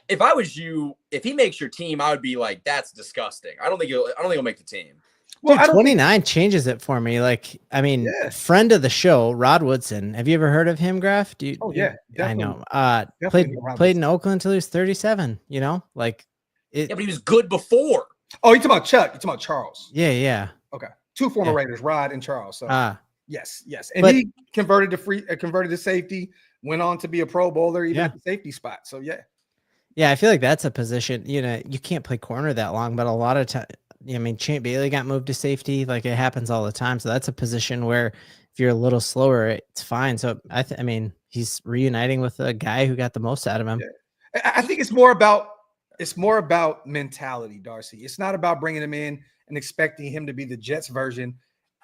If I was you, if he makes your team, I would be like, that's disgusting. I don't think he'll make the team. Well, dude, 29 changes it for me. Like, I mean, friend of the show, Rod Woodson. Have you ever heard of him, Graphk? Yeah, definitely. I know. Played in Oakland until he was 37. But he was good before. Oh, you're talking about Chuck? You're talking about Charles? Yeah. Okay, 2 former Raiders, Rod and Charles. So yes, and he converted to safety. Went on to be a Pro Bowler, even at the safety spot. So yeah, I feel like that's a position. You can't play corner that long, but a lot of time. I mean, Champ Bailey got moved to safety. Like, it happens all the time. So that's a position where if you're a little slower, it's fine. So I mean, he's reuniting with a guy who got the most out of him. Yeah. I think it's more about mentality, Darcy. It's not about bringing him in and expecting him to be the Jets version.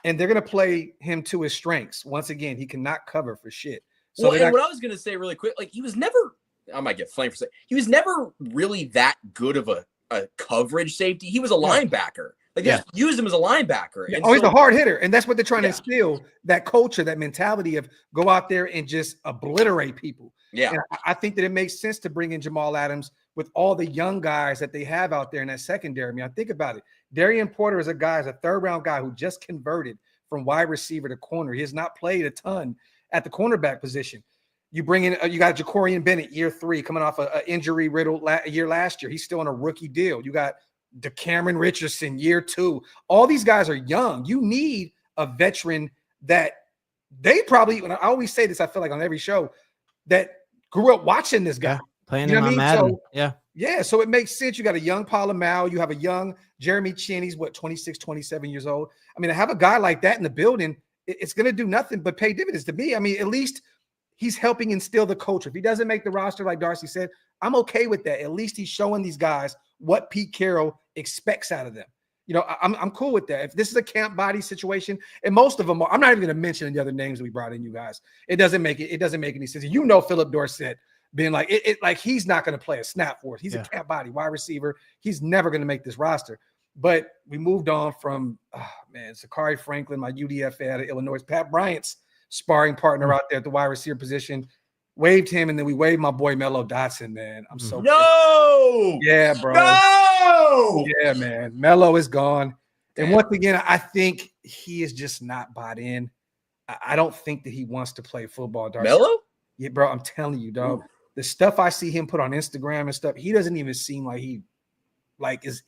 And they're going to play him to his strengths. Once again, he cannot cover for shit. So what I was going to say really quick, like, he was never, I might get flamed for saying, he was never really that good of a coverage safety. He was a linebacker. Like, they just used him as a linebacker. Yeah. He's a hard hitter. And that's what they're trying to instill, that culture, that mentality of go out there and just obliterate people. Yeah. And I think that it makes sense to bring in Jamal Adams with all the young guys that they have out there in that secondary. I mean, think about it. Darian Porter is a 3rd-round guy who just converted from wide receiver to corner. He has not played a ton at the cornerback position. You bring in, you got Jacorian Bennett, year 3, coming off an injury-riddled year last year. He's still on a rookie deal. You got DeCameron Richardson, year 2. All these guys are young. You need a veteran that they probably, and I always say this, I feel like on every show, that grew up watching this guy. Playing him on Madden. Yeah, so it makes sense. You got a young Polamalu. You have a young Jeremy Chin. He's 26, 27 years old. I mean, to have a guy like that in the building, it's going to do nothing but pay dividends to me. I mean, at least he's helping instill the culture. If he doesn't make the roster, like Darcy said, I'm okay with that. At least he's showing these guys what Pete Carroll expects out of them. You know, I'm cool with that. If this is a camp body situation, and most of them are, I'm not even going to mention the other names that we brought in, you guys. It doesn't make any sense. You know, Philip Dorsett being like, like he's not going to play a snap for us. He's a camp body wide receiver. He's never going to make this roster. But we moved on from, Sakari Franklin, my UDFA out of Illinois, Pat Bryant's sparring partner out there at the wide receiver position. Waived him, and then we waived my boy Mello Dotson, man. I'm so no, yeah, bro. No, yeah, man. Mello is gone. And once again, I think he is just not bought in. I don't think that he wants to play football. Darcy. Mello? Yeah, bro. I'm telling you, dog. The stuff I see him put on Instagram and stuff, he doesn't even seem like he is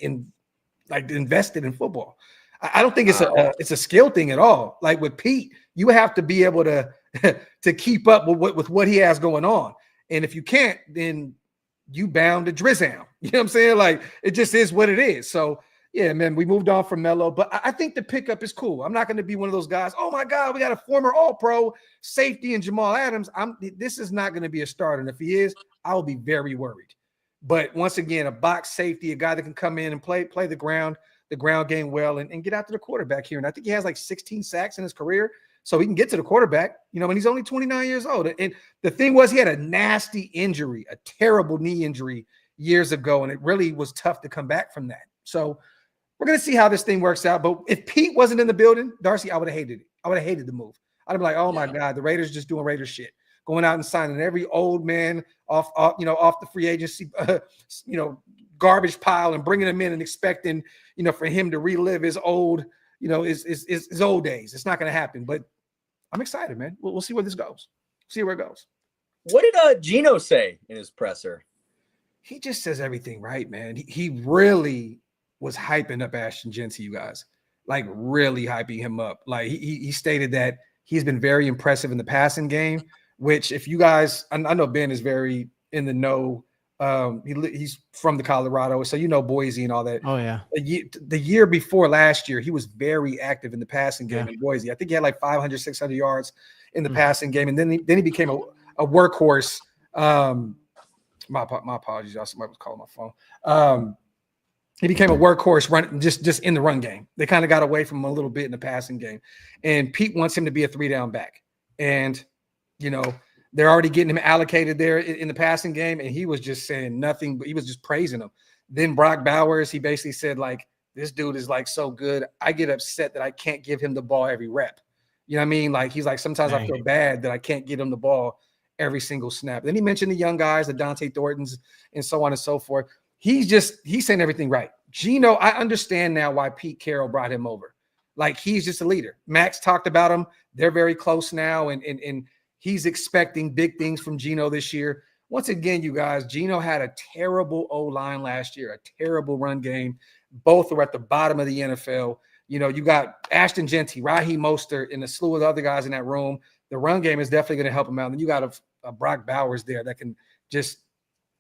invested in football. I don't think it's a skill thing at all. Like with Pete, you have to be able to keep up with what he has going on. And if you can't, then you bound to drizzle. You know what I'm saying? Like it just is what it is. So yeah, man, we moved on from Mello, but I think the pickup is cool. I'm not going to be one of those guys. Oh my God, we got a former All-Pro safety in Jamal Adams. This is not going to be a starter. And if he is, I will be very worried. But once again, a box safety, a guy that can come in and play the ground game well and get out to the quarterback here. And I think he has like 16 sacks in his career. So he can get to the quarterback, and he's only 29 years old. And the thing was, he had a nasty injury, a terrible knee injury years ago, and it really was tough to come back from that. So we're going to see how this thing works out. But if Pete wasn't in the building, Darcy, I would have hated it. I would have hated the move. I'd be like, oh my God, the Raiders just doing Raiders shit, going out and signing every old man off the free agency, garbage pile and bringing him in and expecting, for him to relive his old, his old days. It's not going to happen, but I'm excited, man. We'll see where this goes. See where it goes. What did Geno say in his presser? He just says everything right, man. He really was hyping up Ashton Jeanty, you guys, like really hyping him up. Like he stated that he's been very impressive in the passing game, which if you guys, I know Ben is very in the know. He's from the Colorado, so Boise and all that. Oh yeah. The year before last year, he was very active in the passing game in Boise. I think he had like 500, 600 yards in the passing game, and then he became a workhorse. My apologies, y'all. Somebody was calling my phone. He became a workhorse run just in the run game. They kind of got away from him a little bit in the passing game, and Pete wants him to be a 3-down back, and they're already getting him allocated there in the passing game, and he was just saying nothing, but he was just praising him. Then Brock Bowers, he basically said, like, this dude is, like, so good. I get upset that I can't give him the ball every rep. You know what I mean? Like, he's like, sometimes I feel bad that I can't get him the ball every single snap. Then he mentioned the young guys, the Dante Thorntons, and so on and so forth. He's saying everything right. Geno, I understand now why Pete Carroll brought him over. Like, he's just a leader. Max talked about him. They're very close now, and he's expecting big things from Geno this year. Once again, you guys, Geno had a terrible O-line last year, a terrible run game. Both are at the bottom of the NFL. You got Ashton Jeanty, Raheem Mostert, and a slew of other guys in that room. The run game is definitely going to help him out. And then you got a Brock Bowers there that can just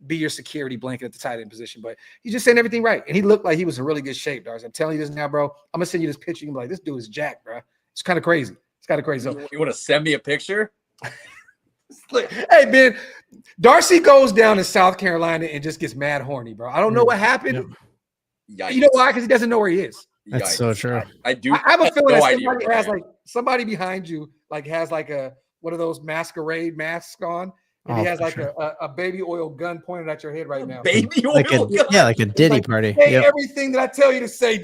be your security blanket at the tight end position. But he's just saying everything right. And he looked like he was in really good shape, Darcy. I'm telling you this now, bro. I'm going to send you this picture. You're like, this dude is jacked, bro. It's kind of crazy. It's kind of crazy. You want to send me a picture? Hey, man, Darcy goes down to South Carolina and just gets mad horny, bro. I don't know what happened. Yikes. You know why? Because he doesn't know where he is. That's so true. I do. I have a feeling no that idea somebody has somebody behind you, like has like one of those masquerade masks on, and he has like a baby oil gun pointed at your head right now. Baby oil gun. Yeah, like a Diddy party. Say everything that I tell you to say.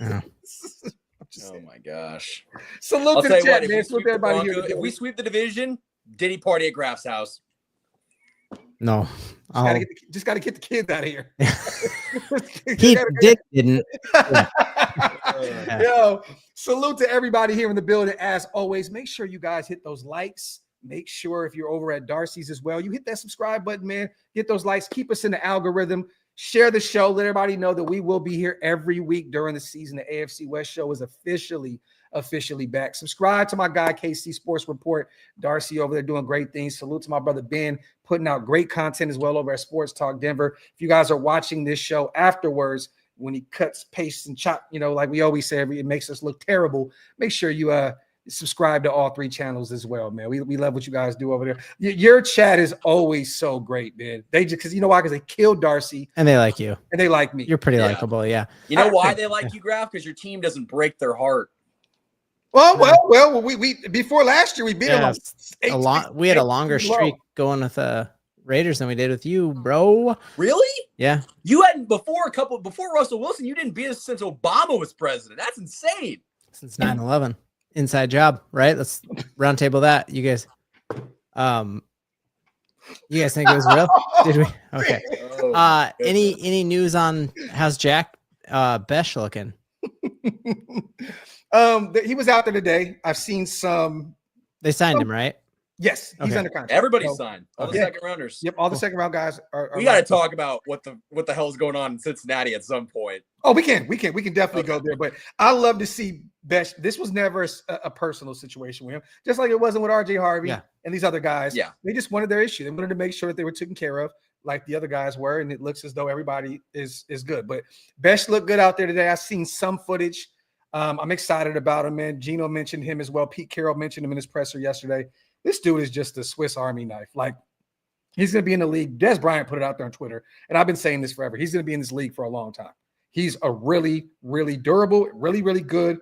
Oh my gosh! Salute to the chat, man. Salute everybody here. If we sweep the division, Diddy party at Graph's house. No, just got to get the kids out of here. Didn't. Yo, salute to everybody here in the building. As always, make sure you guys hit those likes. Make sure if you're over at Darcy's as well, you hit that subscribe button, man. Get those likes. Keep us in the algorithm. Share the show. Let everybody know that we will be here every week during the season. The AFC West show is officially back. Subscribe to my guy, KC Sports Report. Darcy over there doing great things. Salute to my brother Ben, putting out great content as well over at Sports Talk Denver. If you guys are watching this show afterwards, when he cuts, pastes, and chop, like we always say, it makes us look terrible. Make sure you subscribe to all 3 channels as well, man. We love what you guys do over there. Your chat is always so great, man. They just because you know why? Because they killed Darcy And they like you. and they like me. You're pretty likable, yeah. You know why they like you, Graphk? Because your team doesn't break their heart. Well, we before last year we beat them. We had a longer streak going with Raiders than we did with you, bro. Really? Yeah. You hadn't before Russell Wilson. You didn't beat us since Obama was president. That's insane. Since 9/11, inside job, right? Let's round table that. You guys think it was real? Did we? Okay. Any news on how's Jack Besh looking? He was out there today. I've seen some. They signed him, right? Yes, he's under contract. Everybody signed. All the second rounders. Yep, all the second round guys are we got to talk about what the hell is going on in Cincinnati at some point. Oh, we can definitely go there. But I love to see Besh. This was never a personal situation with him, just like it wasn't with RJ Harvey and these other guys. Yeah, they just wanted their issue. They wanted to make sure that they were taken care of, like the other guys were, and it looks as though everybody is good. But Besh looked good out there today. I've seen some footage. I'm excited about him, man. Geno mentioned him as well. Pete Carroll mentioned him in his presser yesterday. This dude is just a Swiss Army knife. Like, he's going to be in the league. Des Bryant put it out there on Twitter, and I've been saying this forever. He's going to be in this league for a long time. He's a really, really durable, really, really good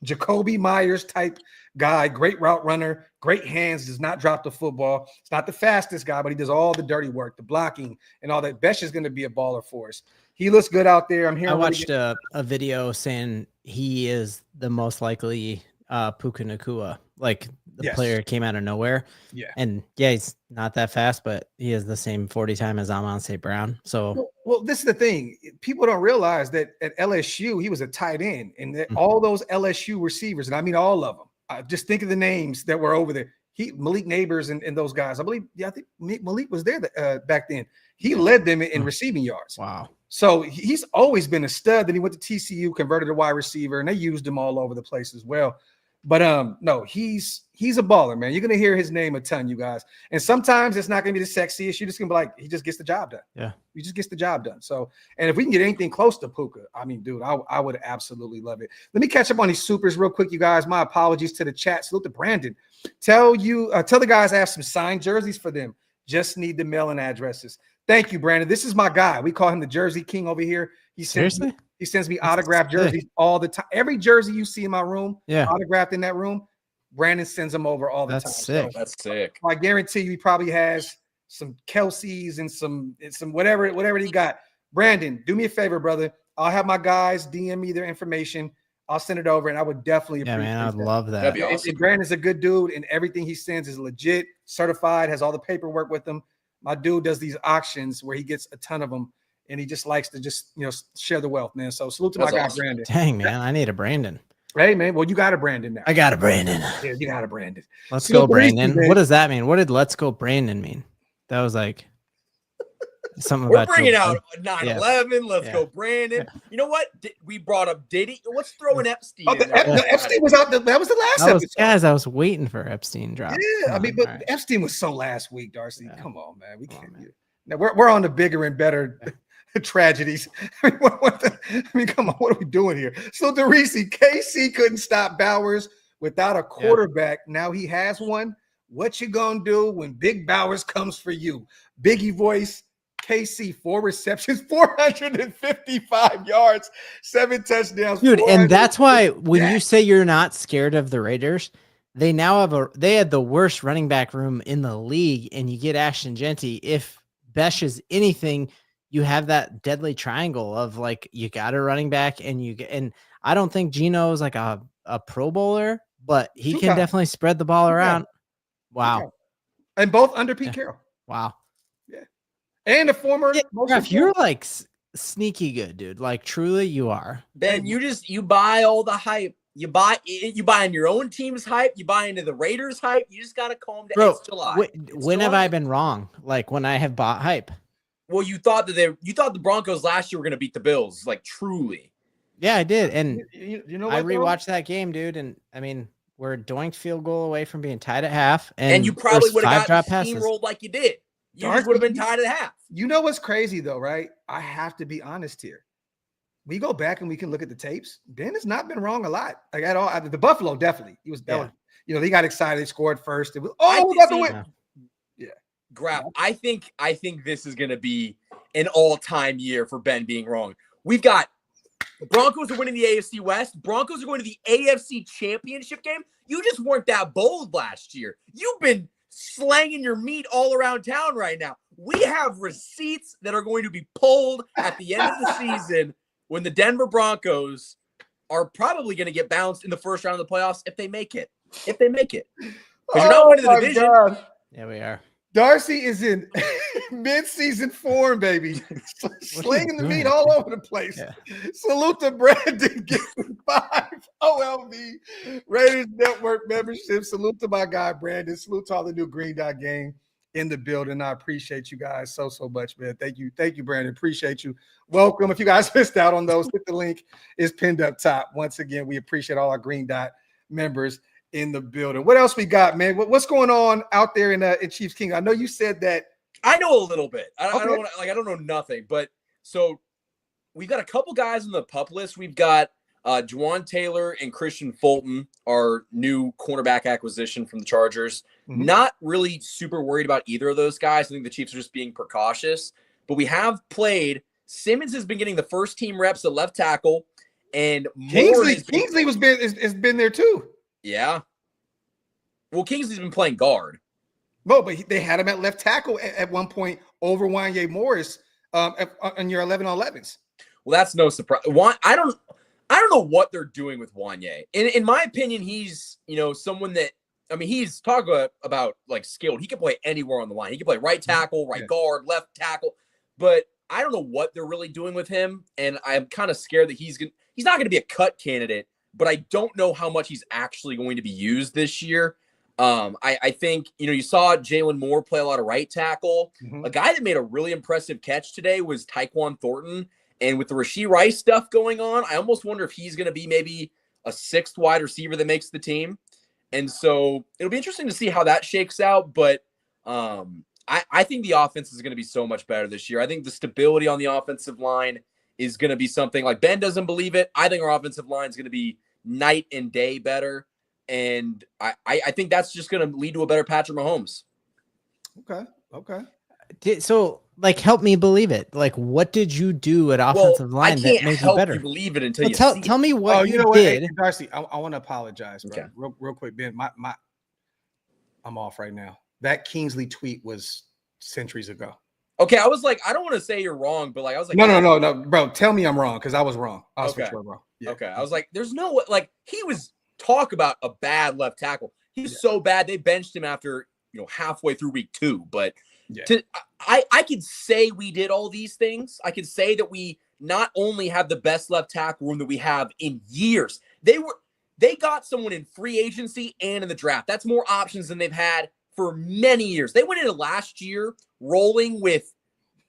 Jacoby Myers type guy, great route runner, great hands, does not drop the football. It's not the fastest guy, but he does all the dirty work, the blocking and all that. Besh is going to be a baller for us. He looks good out there. I'm here. I watched a video saying he is the most likely Puka Nacua, like the player came out of nowhere. Yeah. And he's not that fast, but he has the same 40 time as Amon St. Brown. So well, this is the thing. People don't realize that at LSU, he was a tight end, and that all those LSU receivers, and I mean all of them. Just think of the names that were over there. Malik Neighbors and those guys. I think Malik was there back then. He led them in receiving yards. Wow. So he's always been a stud. Then he went to TCU, converted to wide receiver, and they used him all over the place as well. But no, he's a baller, man. You're gonna hear his name a ton, you guys. And sometimes it's not gonna be the sexiest. You're just gonna be like, he just gets the job done. Yeah, he just gets the job done. So, and if we can get anything close to Puka, I mean, dude, I would absolutely love it. Let me catch up on these supers real quick, you guys. My apologies to the chat. Salute to Brandon. Tell the guys I have some signed jerseys for them. Just need the mailing addresses. Thank you, Brandon. This is my guy. We call him the Jersey King over here. He sends me autographed jerseys all the time. Every jersey you see in my room, autographed in that room, Brandon sends them over all the time. Sick. So, that's sick. I guarantee you he probably has some Kelseys and some whatever he got. Brandon, do me a favor, brother. I'll have my guys DM me their information. I'll send it over, and I would definitely appreciate it. Yeah, man, I'd love that. That'd be awesome. And Brandon's a good dude, and everything he sends is legit, certified, has all the paperwork with him. My dude does these auctions where he gets a ton of them, and he just likes to share the wealth, man. So salute to my guy, Brandon. Dang, man, I need a Brandon. Hey, man, well, you got a Brandon now. I got a Brandon. Yeah, you got a Brandon. Let's go, Brandon. What does that mean? What did "Let's go, Brandon" mean? That was like something We're about bringing out 9/11. Let's go, Brandon. You know what? We brought up Diddy. Let's throw an Epstein. Epstein was out. That was the last episode. Guys, I was waiting for Epstein drop. Yeah, but Epstein was so last week, Darcy. Yeah. Come on, man. We can't. Now we're on the bigger and better tragedies. I mean, come on. What are we doing here? So DeRisi, KC couldn't stop Bowers without a quarterback. Now he has one. What you gonna do when Big Bowers comes for you? Biggie voice. KC, 4 receptions, 455 yards, 7 touchdowns. Dude, and that's why when you say you're not scared of the Raiders, they now have they had the worst running back room in the league, and you get Ashton Genty. If Besh is anything, you have that deadly triangle of like you got a running back, and I don't think Geno is like a Pro Bowler, but he can definitely spread the ball around. Wow. And both under Pete Carroll. Wow. And a former you're like sneaky good, dude. Like truly you are. Ben, you buy all the hype. You buy in your own team's hype. You buy into the Raiders hype. You just got to calm down. It's July. When have I been wrong? Like when I have bought hype? Well, you thought the Broncos last year were going to beat the Bills, like truly. Yeah, I did. And you know what, I rewatched that game, dude. And I mean, we're a doinked field goal away from being tied at half. And you probably would have got steamrolled like you did. You would have been tied at half. You know what's crazy though, right? I have to be honest here. we go back and we can look at the tapes. Ben has not been wrong a lot. Like at all. The Buffalo definitely. He was, they got excited. They scored first. It was, we got the win. Yeah. Graphk, I think this is going to be an all-time year for Ben being wrong. We've got the Broncos are winning the AFC West. Broncos are going to the AFC Championship game. You just weren't that bold last year. You've been slanging your meat all around town right now. We have receipts that are going to be pulled at the end of the season when the Denver Broncos are probably going to get bounced in the first round of the playoffs if they make it. Because you're not winning the division. God. Yeah, we are. Darcy is in mid-season form, baby. Slinging the meat all over the place. Yeah. Salute to Brandon getting 5 OLV Raiders Network membership. Salute to my guy, Brandon. Salute to all the new Green Dot Gang in the building. I appreciate you guys so much, man. Thank you, Brandon. Appreciate you. Welcome. If you guys missed out on those, hit the link. It's pinned up top. Once again, we appreciate all our Green Dot members in the building. What else we got, man? What's going on out there in Chiefs King? I know you said that. I know a little bit. I don't know nothing, but so we've got a couple guys on the PUP list. We've got Juwan Taylor and Christian Fulton, our new cornerback acquisition from the Chargers. Mm-hmm. Not really super worried about either of those guys. I think the Chiefs are just being precautious, but we have played. Simmons has been getting the first team reps at left tackle, and Kingsley has been there too. Yeah. Well, Kingsley's been playing guard. No, but they had him at left tackle at one point over Wanye Morris on your 11-on-11s. Well, that's no surprise. I don't know what they're doing with Wanye. In my opinion, he's someone that he's talking about like skilled. He can play anywhere on the line. He can play right tackle, right guard, left tackle. But I don't know what they're really doing with him, and I'm kind of scared that he's not going to be a cut candidate. But I don't know how much he's actually going to be used this year. I think, you saw Jalen Moore play a lot of right tackle. Mm-hmm. A guy that made a really impressive catch today was Tyquan Thornton. And with the Rashee Rice stuff going on, I almost wonder if he's going to be maybe a 6th wide receiver that makes the team. And so it'll be interesting to see how that shakes out. But I think the offense is going to be so much better this year. I think the stability on the offensive line is going to be something like Ben doesn't believe it. I think our offensive line is going to be night and day better. And I think that's just going to lead to a better Patrick Mahomes. Okay. So, help me believe it. What did you do at offensive line that made you better? You believe it until you tell me what you did. Hey, Darcy, I want to apologize. Okay. Real quick, Ben. I'm off right now. That Kingsley tweet was centuries ago. Okay, I was like, I don't want to say you're wrong, but I was like, no, bro. Tell me I'm wrong because I was wrong. I was for sure wrong. Yeah. Okay, I was like, there's no way. He was talk about a bad left tackle. He's so bad they benched him after halfway through week 2. But I could say we did all these things. I could say that we not only have the best left tackle room that we have in years. They got someone in free agency and in the draft. That's more options than they've had for many years. They went into last year rolling with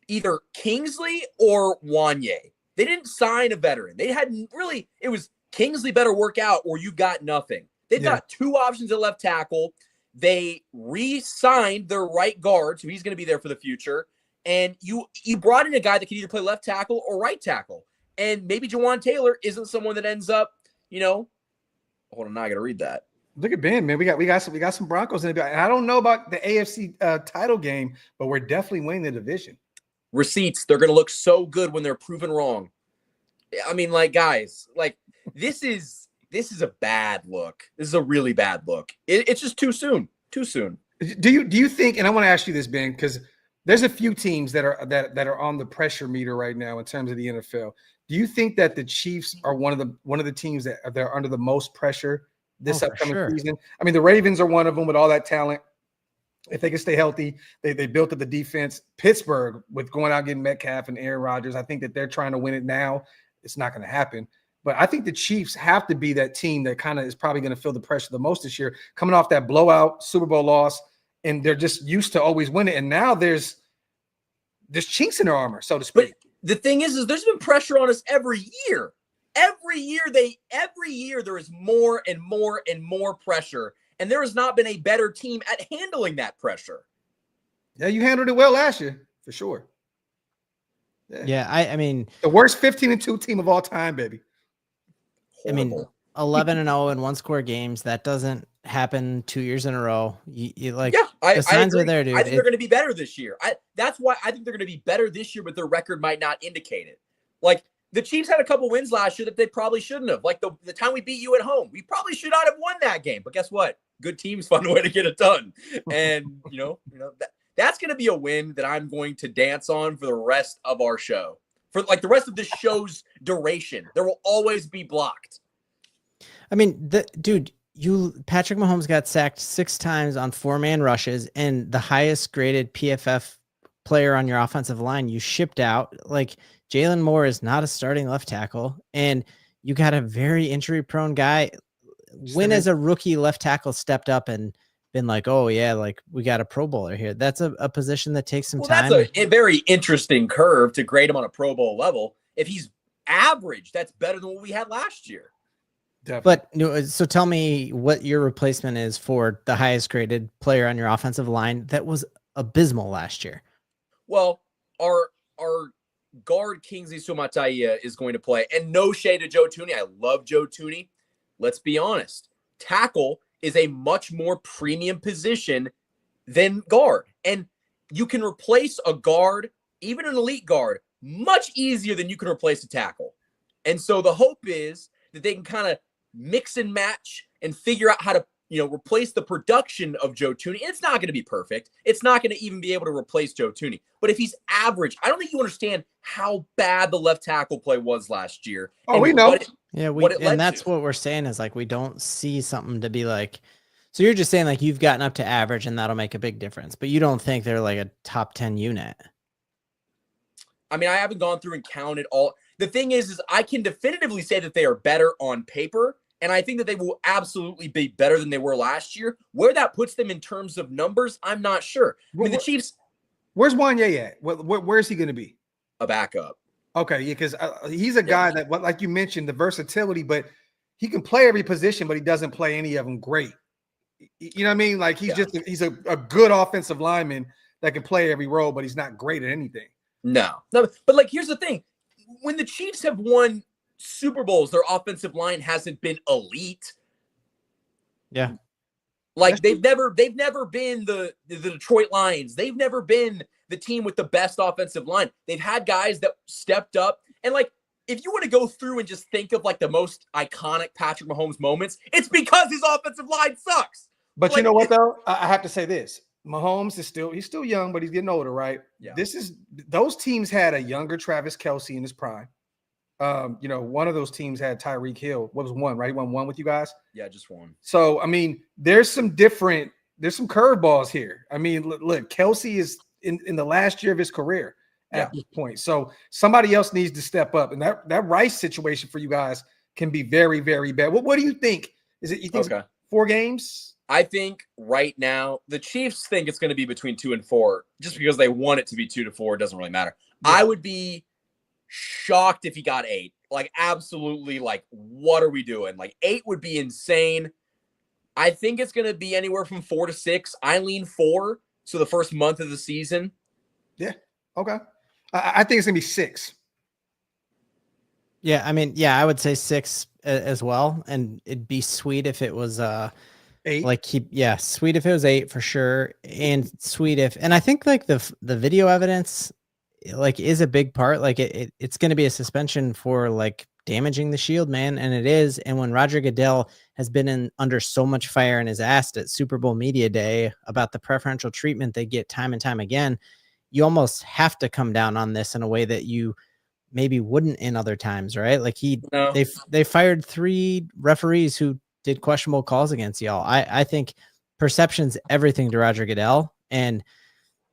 either Kingsley or Wanye. They didn't sign a veteran. They hadn't really. It was Kingsley better work out or you got nothing. They've got 2 options at left tackle. They re-signed their right guard, so he's going to be there for the future. And you brought in a guy that can either play left tackle or right tackle. And maybe Juwan Taylor isn't someone that ends up, hold on, now I got to read that. Look at Ben, man. We got some Broncos in it. I don't know about the AFC title game, but we're definitely winning the division. Receipts, they're going to look so good when they're proven wrong. Guys, this is a bad look. This is a really bad look. It's just too soon. Do you think? And I want to ask you this, Ben, because there's a few teams that are on the pressure meter right now in terms of the NFL. Do you think that the Chiefs are one of the teams that are under the most pressure this upcoming season? The Ravens are one of them with all that talent. If they can stay healthy, they built up the defense. Pittsburgh with going out getting Metcalf and Aaron Rodgers. I think that they're trying to win it now. It's not going to happen. But I think the Chiefs have to be that team that kind of is probably going to feel the pressure the most this year, coming off that blowout Super Bowl loss, and they're just used to always winning. And now there's chinks in their armor, so to speak. But the thing is there's been pressure on us every year. Every year there is more and more and more pressure, and there has not been a better team at handling that pressure. Yeah, you handled it well last year, for sure. Yeah, I mean, the worst 15-2 team of all time, baby. Horrible. 11-0 in one-score games. That doesn't happen 2 years in a row. You like, yeah, the signs agree. are there, dude. I think they're going to be better this year. That's why I think they're going to be better this year, but their record might not indicate it. Like, the Chiefs had a couple wins last year that they probably shouldn't have. Like the time we beat you at home, we probably should not have won that game. But guess what? Good teams find a way to get it done. And that's going to be a win that I'm going to dance on for the rest of our show. For like the rest of this show's duration, there will always be blocked. I mean, Patrick Mahomes got sacked 6 times on 4-man rushes, and the highest graded PFF player on your offensive line you shipped out. Like, Jalen Moore is not a starting left tackle, and you got a very injury-prone guy. When as a rookie left tackle stepped up and been like, oh yeah, like we got a Pro Bowler here. That's a position that takes some time. That's a very interesting curve to grade him on a Pro Bowl level. If he's average, that's better than what we had last year. Definitely. But so tell me what your replacement is for the highest graded player on your offensive line that was abysmal last year. Well, our guard Kingsley Suamataia is going to play, and no shade to Joe Thuney. I love Joe Thuney. Let's be honest. Tackle is a much more premium position than guard, and you can replace a guard, even an elite guard, much easier than you can replace a tackle. And so the hope is that they can kind of mix and match and figure out how to, replace the production of Joe Thuney. It's not going to be perfect. It's not going to even be able to replace Joe Thuney. But if he's average, I don't think you understand how bad the left tackle play was last year. Oh, we know. And that's what we're saying is like, we don't see something to be like, so you're just saying like you've gotten up to average and that'll make a big difference, but you don't think they're like a top 10 unit. I mean, I haven't gone through and counted all. The thing is I can definitively say that they are better on paper. And I think that they will absolutely be better than they were last year. Where that puts them in terms of numbers, I'm not sure. I mean, the Chiefs. Where's Wanye at? Where's he going to be? A backup. Okay, yeah, because he's a guy that, like you mentioned, the versatility, but he can play every position, but he doesn't play any of them great. You know what I mean? Like he's a good offensive lineman that can play every role, but he's not great at anything. No, but like here's the thing: when the Chiefs have won Super Bowls, their offensive line hasn't been elite. Yeah. Like they've never been the Detroit Lions. They've never been the team with the best offensive line. They've had guys that stepped up. And like, if you want to go through and just think of like the most iconic Patrick Mahomes moments, it's because his offensive line sucks. But like, you know what though? I have to say this. Mahomes is he's still young, but he's getting older, right? Yeah. Those teams had a younger Travis Kelce in his prime. One of those teams had Tyreek Hill. What was one, right? He won one with you guys? Yeah, just one. So, I mean, there's some curveballs here. I mean, look, Kelce is in the last year of his career at this point. So somebody else needs to step up. And that Rice situation for you guys can be very, very bad. What do you think? You think it's 4 games? I think right now the Chiefs think it's going to be between 2 and 4 just because they want it to be 2 to 4. It doesn't really matter. Yeah. I would be shocked if he got 8. Like, absolutely, like, what are we doing? Like, 8 would be insane. I think it's going to be anywhere from 4 to 6. I lean 4. So the first month of the season. Yeah. Okay. I think it's going to be 6. Yeah. I mean, yeah, I would say 6 as well. And it'd be sweet if it was 8. Sweet if it was 8 for sure. And sweet and I think like the video evidence like is a big part. Like it's going to be a suspension for like damaging the shield, man. And it is. And when Roger Goodell has been under so much fire and is asked at Super Bowl Media Day about the preferential treatment they get time and time again, you almost have to come down on this in a way that you maybe wouldn't in other times, right? Like they fired 3 referees who did questionable calls against y'all. I think perception's everything to Roger Goodell. And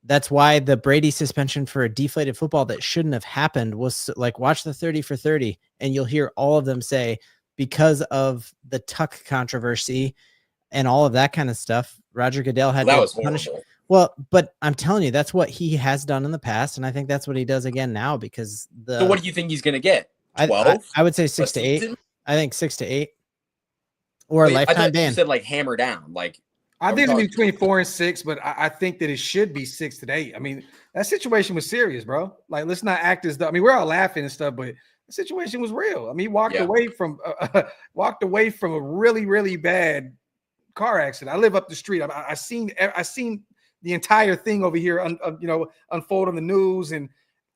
that's why the Brady suspension for a deflated football that shouldn't have happened was like, watch the 30 for 30. And you'll hear all of them say, because of the Tuck controversy and all of that kind of stuff, Roger Goodell had to punish. Well, but I'm telling you, that's what he has done in the past. And I think that's what he does again now because So what do you think he's going to get? 12? I would say 6 to 8. I think 6 to 8 or a lifetime ban. You said like hammer down. Like I Are we think it's talking- between 4 and 6, but I think that it should be 6 to 8. I mean, that situation was serious, bro. Like, let's not act as though. I mean, we're all laughing and stuff, but the situation was real. I mean, he walked away from a really, really bad car accident. I live up the street. I seen the entire thing over here, unfold on the news, and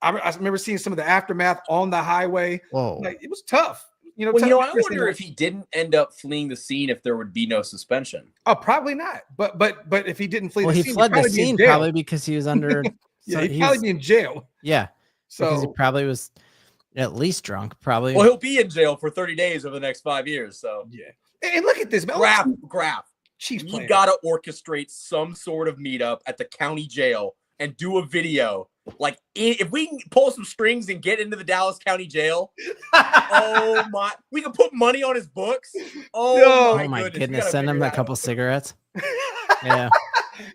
I remember seeing some of the aftermath on the highway. Whoa. Like, it was tough. I wonder if he didn't end up fleeing the scene, if there would be no suspension. Oh, probably not. But if he didn't flee Well, the he scene, fled the he'd probably be in scene jail. probably because he was under. Yeah, he'd probably be in jail. Yeah, because he So probably was at least drunk. Probably. Well, he'll be in jail for 30 days over the next 5 years. So yeah. And look at this, man. Graphk. Chiefs You playing. gotta orchestrate some sort of meetup at the county jail and do a video. Like, if we can pull some strings and get into the Dallas County Jail, oh my, we can put money on his books. Oh my goodness. Send him a couple cigarettes. Yeah.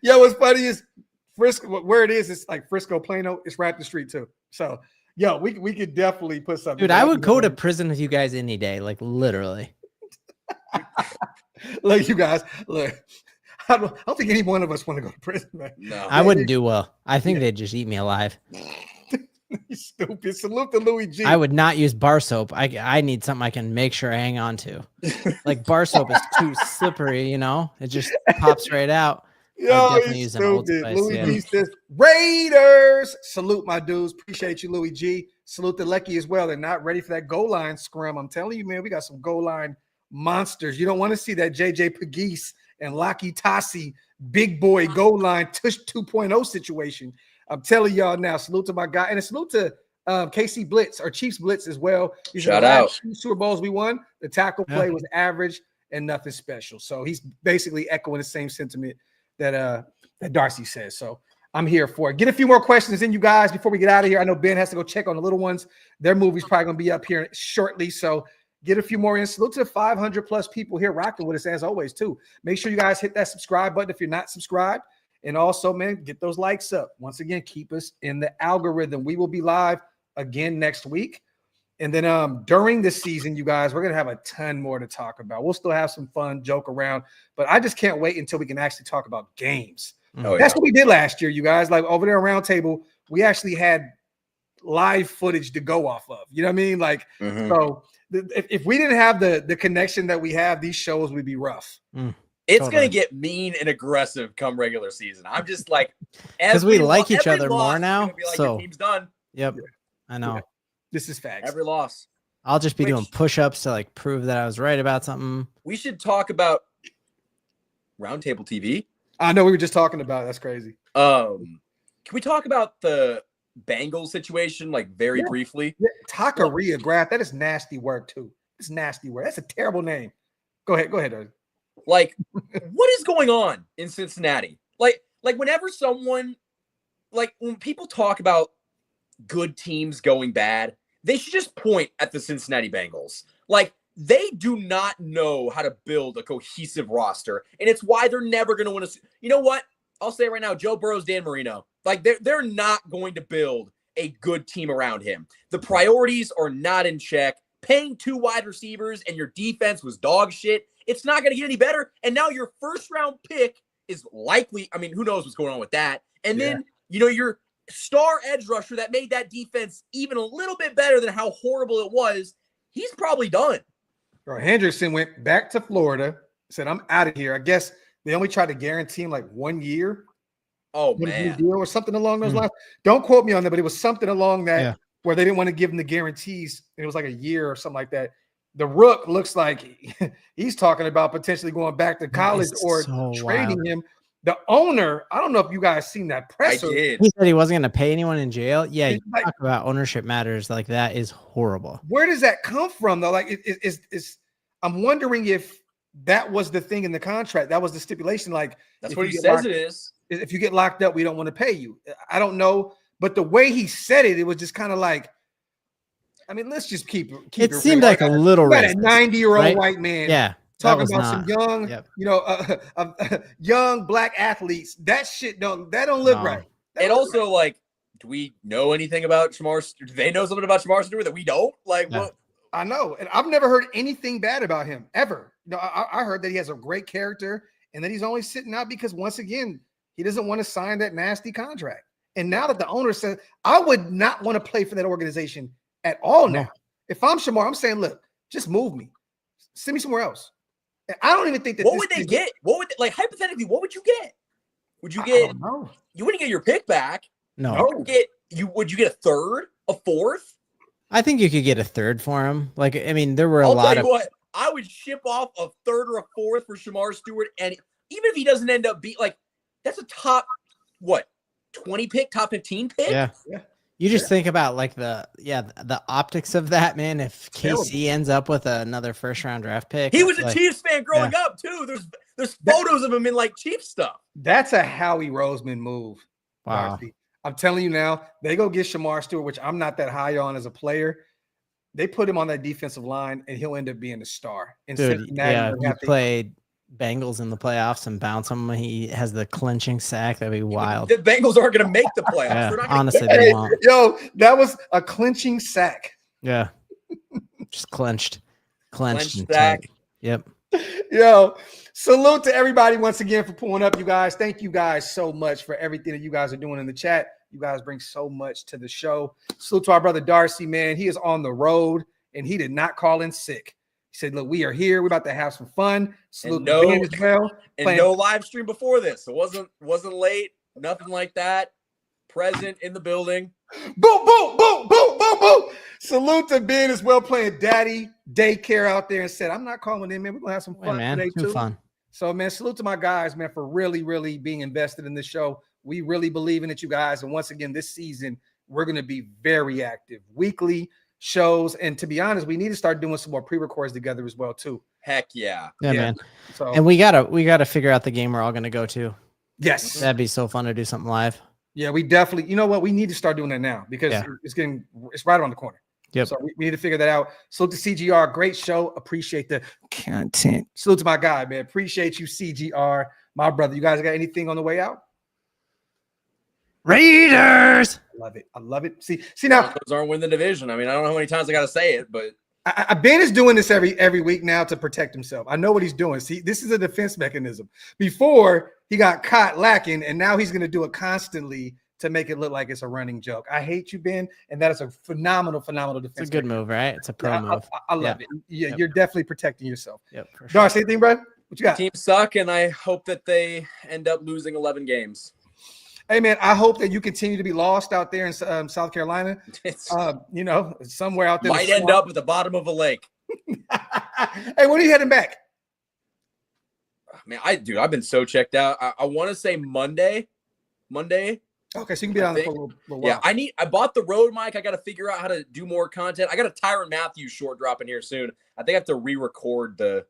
Yo, what's funny is Frisco, where it is, it's like Frisco, Plano. It's right up the street too. So, yo, we could definitely put something. Dude, I would go to prison with you guys any day, like literally. Look, you guys, look. I don't think any one of us want to go to prison, man. No, I wouldn't do well. I think they'd just eat me alive. You stupid. Salute to Louis G. I would not use bar soap. I need something I can make sure I hang on to. Like bar soap is too slippery, you know? It just pops right out. Yo, definitely he's use them Old stupid. Spice, Louis yeah. G says, Raiders. Salute my dudes. Appreciate you, Louis G. Salute the Lecky as well. They're not ready for that goal line scrum. I'm telling you, man, we got some goal line monsters. You don't want to see that JJ Pegues and Laki Tassi big boy goal line tush 2.0 situation. I'm telling y'all now, salute to my guy. And a salute to KC Blitz or Chiefs Blitz as well. Shout out. Super Bowls we won. The tackle play was average and nothing special. So he's basically echoing the same sentiment that Darcy says. So I'm here for it. Get a few more questions in, you guys, before we get out of here. I know Ben has to go check on the little ones. Their movie's probably going to be up here shortly. So get a few more in. Salute to the 500 plus people here rocking with us as always, too. Make sure you guys hit that subscribe button if you're not subscribed. And also, man, get those likes up. Once again, keep us in the algorithm. We will be live again next week. And then during this season, you guys, we're going to have a ton more to talk about. We'll still have some fun, joke around. But I just can't wait until we can actually talk about games. Oh, That's what we did last year, you guys. Like over there around table, we actually had live footage to go off of. You know what I mean? Like, so if we didn't have the connection that we have, these shows would be rough. It's going to get mean and aggressive come regular season. I'm just like, because we like each other loss more is now. gonna be like, So your team's done. Yep, I know. Yeah. This is facts. Every loss. I'll just be Which- doing push-ups to like prove that I was right about something. We should talk about Roundtable TV. I know we were just talking about it. That's crazy. Can we talk about the Bengals situation, like very briefly? Yeah, Taqueria, Graphk. That is nasty work too. It's nasty work. That's a terrible name. Go ahead. Earl. Like, what is going on in Cincinnati? Like whenever someone, like when people talk about good teams going bad, they should just point at the Cincinnati Bengals. Like, they do not know how to build a cohesive roster, and it's why they're never going to win a. You know what? I'll say it right now: Joe Burrow's Dan Marino. Like, they're not going to build a good team around him. The priorities are not in check. Paying 2 wide receivers and your defense was dog shit. It's not going to get any better. And now your first round pick is likely. I mean, who knows what's going on with that? And then your star edge rusher that made that defense even a little bit better than how horrible it was. He's probably done. Bro, Hendrickson went back to Florida, said, I'm out of here. I guess they only tried to guarantee him like 1 year. Oh, man. Deal or something along those lines. Don't quote me on that, but it was something along that where they didn't want to give him the guarantees. It was like a year or something like that. The Rook looks like he's talking about potentially going back to college or trading him. The owner, I don't know if you guys seen that presser. I did. He said he wasn't going to pay anyone in jail. Yeah, you talk about ownership matters. Like, that is horrible. Where does that come from, though? Like, I'm wondering if that was the thing in the contract. That was the stipulation. Like, that's what he says it is. If you get locked up, we don't want to pay you. I don't know. But the way he said it, it was just kind of like, I mean, let's just keep it seemed like a little racist. A 90-year-old white man. Yeah. Talking about some young, young black athletes. That shit don't look right. And also, like, do we know anything about Shamar? Do they know something about Shamar Stewart that we don't? Like, what? I know. And I've never heard anything bad about him ever. No, I heard that he has a great character and that he's only sitting out because, once again, he doesn't want to sign that nasty contract. And now that the owner says, I would not want to play for that organization at all now. If I'm Shamar, I'm saying, look, just move me. Send me somewhere else. And I don't even think that. What would they get? What would hypothetically? What would you get? Would you get? You wouldn't get your pick back. No. Would you get a third, a fourth? I think you could get a third for him. Like, I mean, there were a lot of. What, I would ship off a third or a fourth for Shamar Stewart, and even if he doesn't end up that's a top 20 pick, top 15 pick. Yeah. You just think about like the optics of that, man. If KC ends up with another first round draft pick, he was a Chiefs fan growing up too. There's photos of him in like Chiefs stuff. That's a Howie Roseman move. Wow. Darcy. I'm telling you now, they go get Shamar Stewart, which I'm not that high on as a player. They put him on that defensive line, and he'll end up being a star. Dude, if you played Bengals in the playoffs and bounce him, he has the clinching sack. That'd be wild. The Bengals aren't going to make the playoffs. Yeah, They're not honestly, they won't. Yo, that was a clinching sack. Yeah, just clenched sack. tight. Yep. Yo, salute to everybody once again for pulling up, you guys. Thank you guys so much for everything that you guys are doing in the chat. You guys bring so much to the show. Salute to our brother Darcy, man. He is on the road, and he did not call in sick. He said, look, we are here. We're about to have some fun. Salute to Ben as well. And no live stream before this. It wasn't late. Nothing like that. Present in the building. Boom, boom, boom, boom, boom, boom. Salute to Ben as well, playing daddy daycare out there, and said, I'm not calling in, man. We're going to have some fun today, too. Fun. So, man, salute to my guys, man, for really, really being invested in this show. We really believe in it, you guys. And once again, this season, we're going to be very active. Weekly shows. And to be honest, we need to start doing some more pre-records together as well, too. Heck yeah. Yeah, man. So, and we gotta figure out the game we're all going to go to. Yes. That'd be so fun to do something live. Yeah, we definitely, you know what? We need to start doing that now because it's right around the corner. Yep. So we need to figure that out. Salute to CGR. Great show. Appreciate the content. Salute to my guy, man. Appreciate you, CGR. My brother. You guys got anything on the way out? Raiders. I love it. See now. Those aren't win the division. I mean, I don't know how many times I got to say it, but Ben is doing this every week now to protect himself. I know what he's doing. See, this is a defense mechanism. Before he got caught lacking, and now he's going to do it constantly to make it look like it's a running joke. I hate you, Ben, and that is a phenomenal defense. It's a good move, right? It's a pro move. I love it. Yeah, you're definitely protecting yourself. Yep. For sure. Darcy, anything, bro? What you got? Teams suck, and I hope that they end up losing 11 games. Hey, man, I hope that you continue to be lost out there in South Carolina. Somewhere out there. Might end up at the bottom of a lake. Hey, when are you heading back? Man, I've been so checked out. I want to say Monday. Okay, so you can be on for a little while. Yeah, I bought the Rode mic. I got to figure out how to do more content. I got a Tyrann Matthews short dropping here soon. I think I have to re-record the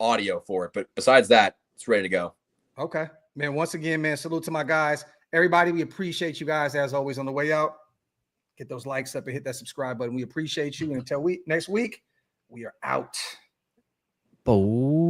audio for it. But besides that, it's ready to go. Okay. Man, once again, man, salute to my guys. Everybody, we appreciate you guys as always on the way out. Get those likes up and hit that subscribe button. We appreciate you. And until next week, we are out. Oh.